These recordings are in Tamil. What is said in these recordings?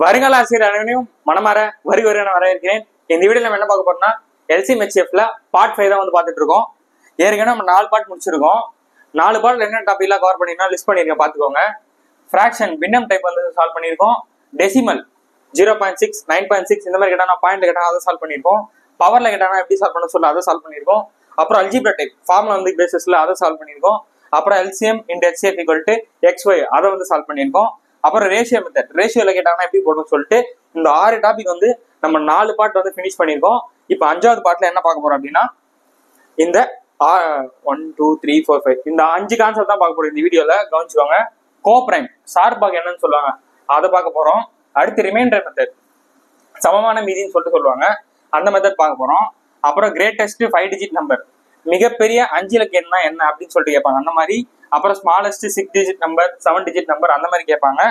வருங்கால ஆசிரியர் அனைவரையும் மனமாற வருகிறேன் வரவேற்கிறேன். இந்த வீடியோ நம்ம என்ன பார்க்க போறோம்னா LCMHFல பார்ட் 5 தான் வந்து பார்த்துட்டு இருக்கோம். ஏற்கனவே நம்ம 4 பார்ட் முடிச்சிருக்கோம். 4 பார்ட்ல என்ன டாபிக்லாம் கவர் பண்ணிருக்கோம் லிஸ்ட் பண்ணிருக்கேன் பார்த்துக்கோங்க. ஃபிராக்ஷன் பின்னம் டைப் வந்து சால்வ் பண்ணிருக்கோம். டெசிமல் 0.6 9.6 இந்த மாதிரி கேட்டா பாயிண்ட் கேட்டா அதை சால்வ் பண்ணிருக்கோம். பவர்ல கேட்டா எப்படி சால்வ் பண்ண சொல்ல அதை சால்வ் பண்ணிருக்கோம். அப்புறம் அல்ஜிப்ரா டைப் ஃபார்முலா வந்து பேசிஸ்ல அதை சால்வ் பண்ணிருக்கோம். அப்புறம் LCM × HCF = XY அதை வந்து சால்வ் பண்ணிருக்கோம். அப்புறம் ரேஷியோ மெத்தட் ரேஷியோல கேட்டாங்கன்னா எப்படி போடணும்னு சொல்லிட்டு இந்த 6 டாபிக் வந்து நம்ம 4 பார்ட் வந்து ஃபினிஷ் பண்ணிருக்கோம். இப்போ 5வது பார்ட்ல என்ன பார்க்க போறோம் அப்படின்னா இந்த 1 2 3 4 5 இந்த 5 கான்செப்ட் தான் பார்க்க போறோம் இந்த வீடியோல. கவனிச்சுக்கோங்க. கோப்ரைம் சார்பாக என்னன்னு சொல்லுவாங்க அதை பார்க்க போறோம். அடுத்து ரிமைண்டர் மெத்தட் சமமான மீதின்னு சொல்லுவாங்க அந்த மெத்தட் பார்க்க போறோம். அப்புறம் கிரேட்டஸ்ட் 5 டிஜிட் நம்பர் மிகப்பெரிய 5 இலக்க எண்ணா என்ன அப்படின்னு சொல்லிட்டு கேட்பாங்க அந்த மாதிரி. அப்புறம் smallest 6 digit number 7 digit number அந்த மாதிரி கேட்பாங்க.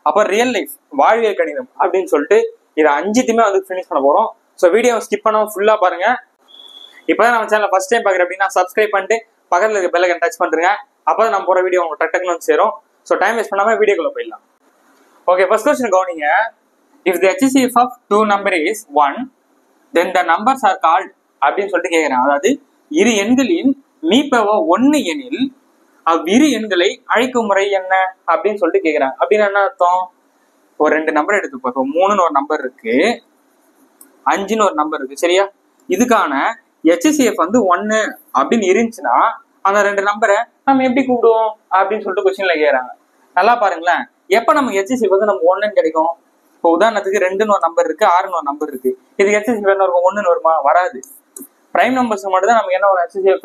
அப்புறம் ரியல் லைஃப் வாழ்வியல் கணிதம் அப்படின்னு சொல்லிட்டு இது 5த்தையுமே வந்து ஃபினிஷ் பண்ண போறோம். ஸோ வீடியோ ஸ்கிப் பண்ணாம ஃபுல்லா பாருங்க. இப்போதான் நம்ம சேனல் ஃபர்ஸ்ட் டைம் பார்க்குறேன் அப்படின்னா சப்ஸ்கிரைப் பண்ணிட்டு பக்கத்தில் இருக்க பெல் ஐகான் டச் பண்ணுங்க. அப்போதான் நம்ம போற வீடியோ உங்களுக்கு டக்குன்னு வந்து சேரும். ஸோ டைம் வேஸ்ட் பண்ணாம வீடியோக்குள்ள போயிடலாம். ஓகே, ஃபர்ஸ்ட் கொஸ்டின் கவனிங்க. If the HCF of 2 number is 1 then the numbers are called அப்படின்னு சொல்லிட்டு கேட்கிறேன். அதாவது இரு எண்களின் மீப்பவ 1 எனில் அவ்விரு எண்களை அழைக்கும் முறை என்ன அப்படின்னு சொல்லிட்டு கேட்கிறாங்க. அப்படின்னு என்ன அர்த்தம்? ஒரு 2 நம்பர் எடுத்துப்போம். இப்போ 3ன்னு ஒரு நம்பர் இருக்கு, 5ன்னு ஒரு நம்பர் இருக்கு, சரியா? இதுக்கான HCF வந்து 1 அப்படின்னு இருந்துச்சுன்னா அந்த 2 நம்பரை நம்ம எப்படி கூப்பிடுவோம் அப்படின்னு சொல்லிட்டு கொஸ்டின்ல கேட்கறாங்க. நல்லா பாருங்களேன். எப்ப நம்ம HCF வந்து நம்ம 1ன்னு கிடைக்கும்? இப்போ உதாரணத்துக்கு 2ன்னு ஒரு நம்பர் இருக்கு, 6ன்னு ஒரு நம்பர் இருக்கு. இதுக்கு HCF என்ன இருக்கும்? 1ன்னு வருமா? வராது. பிரைம் நம்பர்ஸ் மட்டும் தான் நமக்கு என்ன ஒரு HCF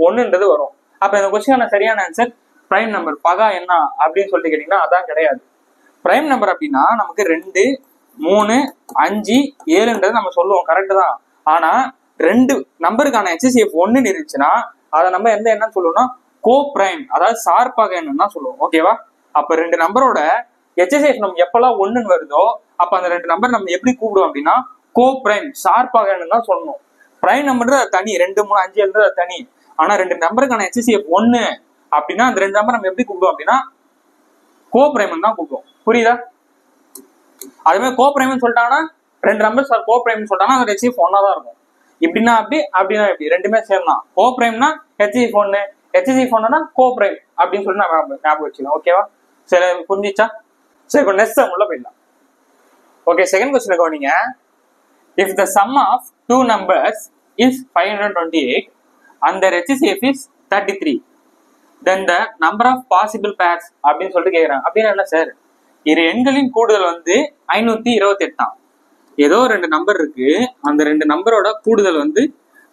1ன்றது வரும். அப்ப இந்த கொஸ்டினான சரியான ஆன்சர் பிரைம் நம்பர். பகா என்ன அப்படின்னு சொல்லிட்டு கேட்டீங்கன்னா அதான் கிடையாது. பிரைம் நம்பர் அப்படின்னா நமக்கு 2 3 5 7ன்றது நம்ம சொல்லுவோம், கரெக்ட் தான். ஆனா 2 நம்பருக்கான HCF 1ன்னு இருந்துச்சுன்னா அதை நம்ம எந்த என்னன்னு சொல்லுவோம்னா கோ பிரைம், அதாவது சார்பாக என்னன்னா சொல்லுவோம். ஓகேவா? அப்ப 2 நம்பரோட HCF நம்ம எப்பெல்லாம் 1ன்னு வருதோ அப்ப அந்த 2 நம்பர் நம்ம எப்படி கூப்பிடுவோம் அப்படின்னா கோ பிரைம் சார்பாக என்னன்னு தான் சொல்லணும். பிரைம் நம்பர் அது தனி, 2 3 5 7 அது தனி. ஆனா 2 நம்பருக்கான HCF 1 அப்படின்னா அந்த 2 நம்பர் நம்ம எப்படி கூப்பிடுவோம் அப்படின்னா கோ பிரைம் தான் கூப்பிடுவோம். புரியுதா? அதுவே கோ பிரைம்னு சொல்லிட்டாங்கன்னா 2 நம்பர் சார் கோ பிரைம்னு சொல்லிட்டாங்கன்னா அந்த HCF 1 தான் இருக்கும். இப்படின்னா அப்படி, அப்படின்னா எப்படி, ரெண்டுமே சேம் தான். கோ பிரைம்னா HCF 1, HCF 1னா கோ பிரைம் அப்படின்னு சொல்லி நான் ஞாபகம் வச்சுக்கலாம். ஓகேவா? சரி, புரிஞ்சிச்சா? சரி, இப்போ நெக்ஸ்ட் உள்ள போயிடலாம். ஓகே, செகண்ட் கொஸ்டின் கவனிங்க. If the sum of 2 numbers is 528 and their HCF is 33 then the number of possible pairs அப்படின்னு சொல்லிட்டு கேட்குறாங்க. அப்படின்னு என்ன சார்? இரு எண்களின் கூடுதல் வந்து 528. ஏதோ 2 நம்பர் இருக்கு, அந்த 2 நம்பரோட கூடுதல் வந்து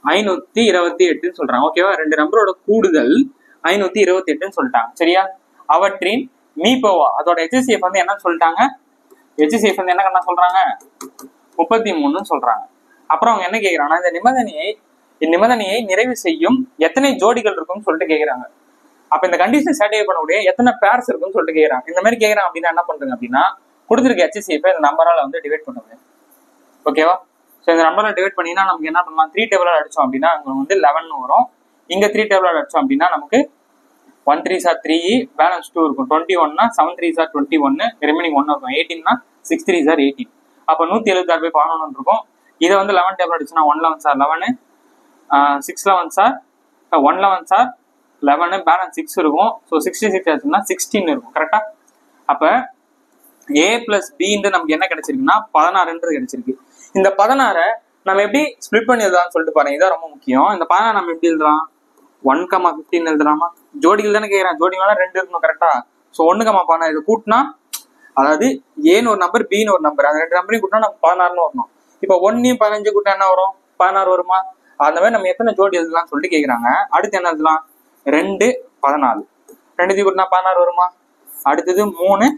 528ன்னு சொல்றாங்க. ஓகேவா? 2 நம்பரோட கூடுதல் 528ன்னு சொல்லிட்டாங்க, சரியா? அவற்றின் மீப்போவா அதோட HCF வந்து என்னன்னு சொல்லிட்டாங்க? HCF வந்து என்ன சொல்றாங்க? 33ன்னு சொல்றாங்க. அப்புறம் அவங்க என்ன கேட்கிறாங்கன்னா இந்த நிபந்தனையை நிறைவு செய்யும் எத்தனை ஜோடிகள் இருக்கும்னு சொல்லிட்டு கேட்கிறாங்க. அப்ப இந்த கண்டிஷன் சாட்டிஸ்ஃபை பண்ணக்கூடிய எத்தனை பேர்ஸ் இருக்குன்னு சொல்லிட்டு கேட்கறாங்க. இந்த மாதிரி கேட்கறாங்க அப்படின்னா என்ன பண்றீங்க அப்படின்னா கொடுத்துருக்க HCF இந்த நம்பரால வந்து டிவைட் பண்ணுங்க. ஓகேவா? ஸோ இந்த நம்பரால் டிவைட் பண்ணினா நமக்கு என்ன பண்ணலாம்? 3 டேபிளால் அடிச்சோம் அப்படின்னா அங்க வந்து 11 வரும். இங்க 3 டேபிளால் அடிச்சோம் அப்படின்னா நமக்கு 1 3s are 3, பேலன்ஸ் 2 இருக்கும். 21னா 7 3s are 21, ரிமைனிங் 1 இருக்கும். 18னா 6 3s are 18. அப்போ 176/11 இருக்கும். இதை வந்து 11 table அடிச்சுன்னா 1 11s are 11, 6 11s are 1 11s are 11, balance 6 இருக்கும். ஸோ 66 ஆச்சுன்னா 16 இருக்கும். கரெக்டா? அப்ப A + B நமக்கு என்ன கிடைச்சிருக்குன்னா 16ன்றது கிடைச்சிருக்கு. இந்த 16 நம்ம எப்படி ஸ்பிளிட் பண்ணி எழுதலாம்னு சொல்லிட்டு பாருங்க. இதான் ரொம்ப முக்கியம். இந்த 16 நம்ம எப்படி எழுதலாம்? 1,15 எழுதலாமா? ஜோடிகள் தானே கேட்கறேன். ஜோடிகளா 2 இருக்கணும், கரெக்டா? ஸோ 1,16 இதை கூட்டினா, அதாவது ஏன்னு ஒரு நம்பர் பின்னு ஒரு நம்பர், அந்த 2 நம்பரையும் கூட்டினா நம்ம 16ன்னு வரணும். இப்போ 1யும் 15 கூட்டினா என்ன வரும்? 16 வருமா? அந்த மாதிரி நம்ம எத்தனை ஜோடி எழுதலாம்னு சொல்லிட்டு கேட்குறாங்க. அடுத்து என்ன எழுதலாம்? 2 14, 2 கூட்டினா 16 வருமா? அடுத்தது 3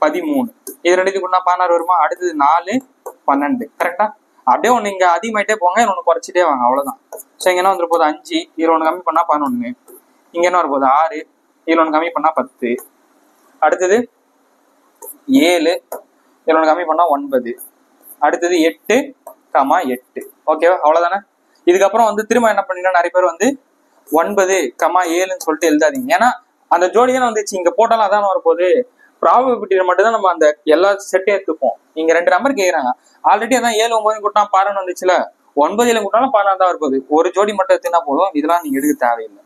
13, இது 2 கூட்டினா 16 வருமா? அடுத்தது 4 12, கரெக்டா? அப்படியே ஒன்று இங்க அதிகமாயிட்டே போங்க, ஒன்று குறைச்சிட்டே வாங்க, அவ்வளவுதான். ஸோ இங்க என்ன வந்துரு போகுது? 5, இதுல ஒன்று கம்மி பண்ணா 11, இங்க என்ன வர போகுது? 6, இதுல ஒன்று கம்மி பண்ணா 10, அடுத்தது 7, இதுல ஒன்று கம்மி பண்ணா 9, அடுத்தது 8, 8. ஓகேவா? அவ்வளவுதானே? இதுக்கப்புறம் வந்து திரும்ப என்ன பண்ணீங்கன்னா நிறைய பேர் வந்து 9, 7ன்னு சொல்லிட்டு எழுதாதீங்க. ஏன்னா அந்த ஜோடி தானே வந்துச்சு, இங்க போட்டாலும் அதான் வரப்போகுது. ப்ராபபிலிட்டியில மட்டும் தான் நம்ம அந்த எல்லா செட்டையும் எடுத்துப்போம். இங்க 2 நம்பர் கேக்குறாங்க. ஆல்ரெடி அதான் 7 9 கூட்டினா 12 வந்துச்சுல, 9 7 கூட்டினாலும் 16 தான் இருப்பது. ஒரு ஜோடி மட்டும் எடுத்துனா போதும். இதெல்லாம் நீங்க எடுக்க தேவையில்லை.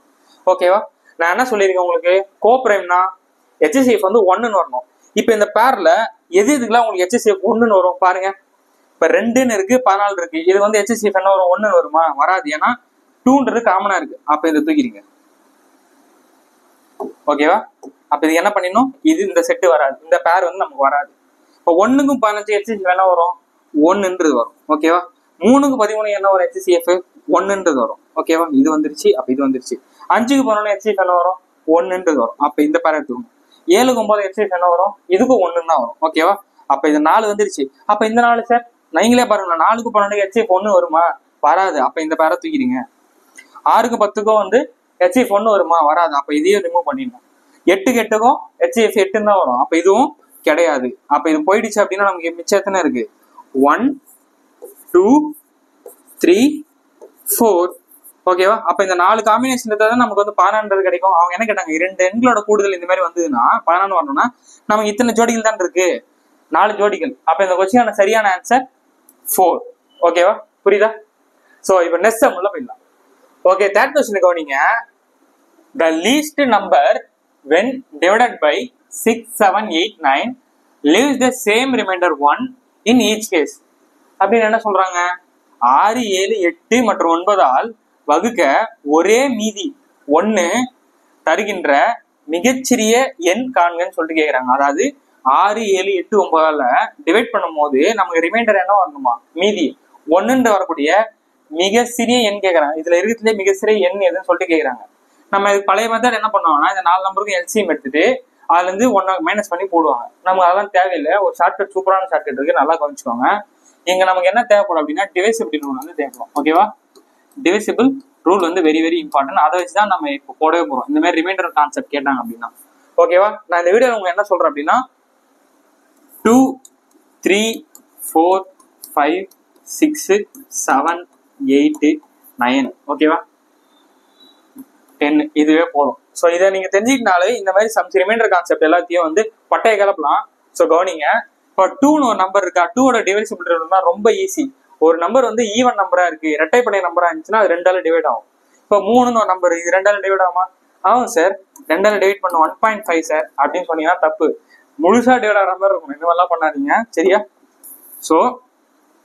ஓகேவா? நான் என்ன சொல்லியிருக்கேன் உங்களுக்கு, கோப்ரைம்னா HCF வந்து 1ன்னு வரணும். இப்ப இந்த பேர்ல எது இதுக்கெல்லாம் உங்களுக்கு HCF 1ன்னு வரும் பாருங்க. இப்ப 2ன்னு இருக்கு, 14 இருக்கு. இது வந்து HCF என்ன வரும்? 1ன்னு வருமா? வராது. ஏன்னா 2ன்றது காமனா இருக்கு. அப்ப இதை தூக்கிடுங்க. ஓகேவா? அப்ப இது என்ன பண்ணிடணும், இது இந்த செட்டு வராது, இந்த பேர் வந்து நமக்கு வராது. இப்போ 1க்கும் 15 HCF என்ன வரும்? 1ன்றது வரும். ஓகேவா? 3க்கு 13 என்ன வரும்? HCF 1ன்றது வரும். ஓகேவா? இது வந்துருச்சு. அப்ப இது வந்துருச்சு. 5க்கு 11 HCF என்ன வரும்? 1ன்றது வரும். அப்ப இந்த பேர் எடுத்துக்கணும். 7க்கு 9 HCF என்ன வரும்? இதுக்கும் 1ன்னு தான் வரும். ஓகேவா? அப்ப இது 4 வந்துருச்சு. அப்ப இந்த 4 சார் நீங்களே பாருங்க, 4க்கு 12 HCF 1 வருமா? வராது. அப்ப இந்த பேரை தூக்கிடுங்க. 6க்கு 10க்கும் வந்து HCF 1 வருமா? வராது. அப்ப இதையும் ரிமூவ் பண்ணிடணும். 8க்கு 8க்கும் HCF 8 தான் வரும். அப்ப இதுவும் கிடையாது. அப்ப இது போயிடுச்சு அப்படின்னா நமக்கு மிச்சம் எத்தனை இருக்கு? 1 2 3 4. ஓகேவா? அப்ப இந்த 4 காம்பினேஷன் தான் நமக்கு வந்து 16 கிடைக்கும். அவங்க என்ன கேட்டாங்க, 2 எண்களோட கூடுதல் இந்த மாதிரி வந்ததுன்னா 16 வரணும்னா நமக்கு இத்தனை ஜோடிகள் தான் இருக்கு, 4 ஜோடிகள். அப்ப இந்த கொஸ்டினான சரியான ஆன்சர் 4. ஓகேவா? புரியுதா? சோ இப்ப நெக்ஸ்ட் சம் உள்ள போயிடலாம். ஓகே, தேர்ட் கொஸ்டின் கவனிங்க. The least number when divided by 6 7 8 9 leaves the same remainder 1 in each case. அப்படின்னு என்ன சொல்றாங்க? 6 7 8 மற்றும் 9 ஆல் வகுக்க ஒரே மீதி 1 தருகின்ற மிகச்சிறிய எண் காண்கன்னு சொல்லிட்டு கேக்குறாங்க. அதாவது 6 7 8 9ஆல டிவைட் பண்ணும் போது நமக்கு ரிமைண்டர் என்ன வரணுமா? மீதி 1 வரக்கூடிய மிக சிறிய எண் கேக்குறாங்க. இதுல இருக்கிறதுல மிக சிறிய எண் எதுன்னு சொல்லிட்டு கேக்குறாங்க. நம்ம பழைய மெத்தட் என்ன பண்ணுவாங்கன்னா, இந்த 4 நம்பருக்கும் LCM எடுத்துட்டு அதுல இருந்து 1 மைனஸ் பண்ணி போடுவாங்க. நமக்கு அதெல்லாம் தேவையில்லை. ஒரு ஷார்ட்கட், சூப்பரான ஷார்ட்கட் இருக்கு, நல்லா கவனிச்சுக்கோங்க. இங்க நமக்கு என்ன தேவைப்படும் அப்படின்னா, டிவைசிபிலிட்டி ரூல் வந்து தேவைப்படும். ஓகேவா? டிவைசிபிள் ரூல் வந்து வெரி வெரி இம்பார்ட்டன்ட். அதை வச்சுதான் நம்ம இப்போ போடவே போறோம். இந்த மாதிரி ரிமைண்டர் கான்செப்ட் கேட்டாங்க அப்படின்னா. ஓகேவா? நான் இந்த வீடியோ உங்களுக்கு என்ன சொல்றேன் அப்படின்னா, 2 3 4 5 6 7 8 9. ஓகேவா? 10 இதுவே போதும். ஸோ இதை நீங்க தெரிஞ்சுக்கிட்டாலே இந்த மாதிரி சம்ஸ் ரிமைண்டர் கான்செப்ட் எல்லாத்தையும் வந்து பட்டையை கிளப்பலாம். ஸோ கவனிங்க, இப்போ 2ன்னு ஒரு நம்பர் இருக்கா, 2ஓட டிவைசிபிலிட்டி ரொம்ப ஈஸி. ஒரு நம்பர் வந்து ஈவன் நம்பரா இருக்கு, இரட்டைப்படை நம்பரா இருந்துச்சுன்னா அது 2ஆல டிவைட் ஆகும். இப்போ 3ன்னு ஒரு நம்பர், இது 2ஆல டிவைட் ஆகுமா? ஆகும் சார். 2ஆல டிவைட் பண்ண 1.5 சார் அப்படின்னு சொன்னீங்கன்னா தப்பு. முழுசா டிவைட் ஆகிற மாதிரி இருக்கும். இந்த மாதிரிலாம் பண்ணாதீங்க, சரியா? ஸோ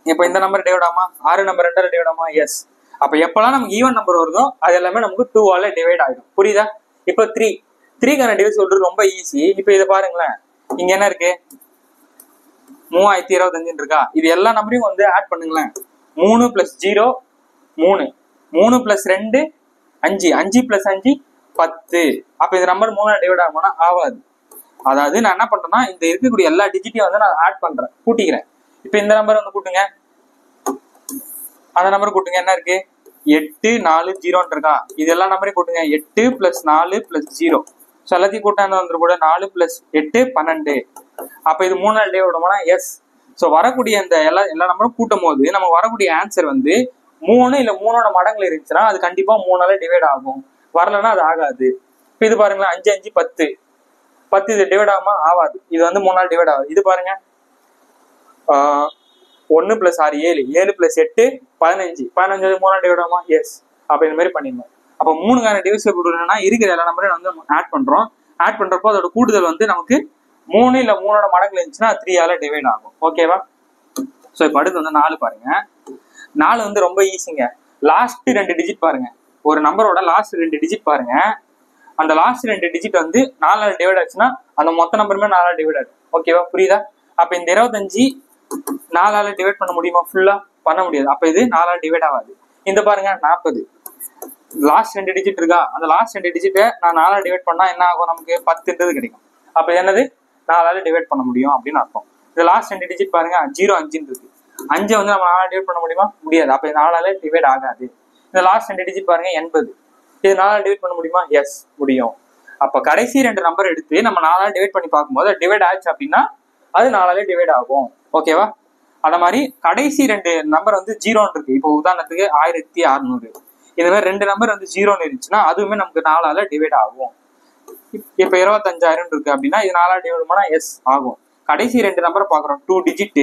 இப்போ இந்த நம்பர் டிவைட் ஆகுமா? 6 நம்பர் 2ஆல டிவைட் ஆகுமா? எஸ். அப்ப எப்பெல்லாம் நமக்கு ஈவன் நம்பர் வருதோ அது எல்லாமே நமக்கு 2ஆல டிவைட் ஆயிடும். புரியுதா? இப்போ 3க்கான டிவைஸ் ரொம்ப ஈஸி. இப்போ இதை பாருங்களேன், இங்க என்ன இருக்கு? 3025 இருக்கா? இது எல்லா நம்பரையும் வந்து ஆட் பண்ணுங்களேன். 3 + 0 3, 3 + 2 5, 5 + 5 10. அப்ப இந்த நம்பர் 3ஆல டிவைட் ஆகும்னா ஆகாது. அதாவது நான் என்ன பண்றேன்னா, இந்த இருக்கக்கூடிய எல்லா டிஜிட்டையும் வந்து நான் ஆட் பண்றேன், கூட்டிக்கிறேன். இப்போ இந்த நம்பர் வந்து கூட்டுங்க, அந்த நம்பர் கூட்டுங்க. என்ன இருக்கு? 8 4 0 இருக்கா? இது எல்லா நம்பரையும் கூட்டுங்க. 8 + 4 + 0. ஸோ எல்லாத்தையும் கூட்டா வந்துரு கூட 4 + 8 12. அப்ப இது 3ஆல டிவைட் ஆகும்னா எஸ். ஸோ வரக்கூடிய இந்த எல்லா நம்பரும் கூட்டும் போது நமக்கு வரக்கூடிய ஆன்சர் வந்து 3 இல்ல 3ஓட மடங்குல இருந்துச்சுன்னா அது கண்டிப்பா 3ஆல டிவைட் ஆகும். வரலன்னா அது ஆகாது. இப்போ இது பாருங்களேன், 5 5 10 10 இது டிவைட் ஆகுமா? ஆகாது. இது வந்து 3ஆல டிவைட் ஆகுது. இது பாருங்க, 1 + 6 7, 7 + 8 15, 15 3ஆல டிவைட் ஆகுமா? எஸ். அப்ப இந்த மாதிரி பண்ணிடணும். அப்ப 3க்கான டிவைசிபிள் என்னன்னா, இருக்கிற எல்லா நம்பரையும் வந்து ஆட் பண்றோம். ஆட் பண்றப்போ அதோட கூடுதல் வந்து நமக்கு 3 இல்ல 3ஓட மடங்குல இருந்துச்சுன்னா 3ஆல டிவைட் ஆகும். ஓகேவா? ஸோ இப்போ அடுத்து வந்து 4 பாருங்க. 4 வந்து ரொம்ப ஈஸிங்க. லாஸ்ட் 2 டிஜிட் பாருங்க. ஒரு நம்பரோட லாஸ்ட் 2 டிஜிட் பாருங்க. அந்த லாஸ்ட் 2 டிஜிட் வந்து 4ஆல டிவைட் ஆச்சுன்னா அந்த மொத்த நம்பருமே 4ஆல டிவைட் ஆகும். ஓகேவா? புரியுதா? அப்ப இந்த 25 4ஆல டிவைட் பண்ண முடியுமா? ஃபுல்லா பண்ண முடியாது. அப்ப இது 4ஆல டிவைட் ஆகாது. இந்த பாருங்க 40, லாஸ்ட் 2 டிஜிட் இருக்கா? அந்த லாஸ்ட் 2 டிஜிட்டை நான் 4ஆல டிவைட் பண்ணா என்ன ஆகும்? நமக்கு 10ன்றது கிடைக்கும். அப்ப என்னது? 4ஆல டிவைட் பண்ண முடியும் அப்படின்னு அர்த்தம். இந்த லாஸ்ட் 2 டிஜிட் பாருங்க, 0 5 இருக்கு. 5 வந்து நம்ம 4ஆல டிவைட் பண்ண முடியுமா? முடியாது. அப்ப 4ஆல டிவைட் ஆகாது. இந்த லாஸ்ட் 2 டிஜிட் பாருங்க 80, இது 4ஆல டிவைட் பண்ண முடியுமா? எஸ், முடியும். அப்ப கடைசி 2 நம்பர் எடுத்து நம்ம 4ஆல டிவைட் பண்ணி பார்க்கும்போது டிவைட் ஆச்சு அப்படின்னா அது 4ஆல டிவைட் ஆகும். ஓகேவா? அத மாதிரி கடைசி 2 நம்பர் வந்து 0 இருக்கு. இப்போ உதாரணத்துக்கு 1600, இந்த மாதிரி 2 நம்பர் வந்து 0 இருந்துச்சுன்னா அதுவுமே நமக்கு 4ஆல டிவைட் ஆகும். இப்ப 25,000 இருக்கு அப்படின்னா இது 4ஆல டிவைட் பண்ணா எஸ் ஆகும். கடைசி 2 நம்பரை பாக்குறோம், 2 டிஜிட்.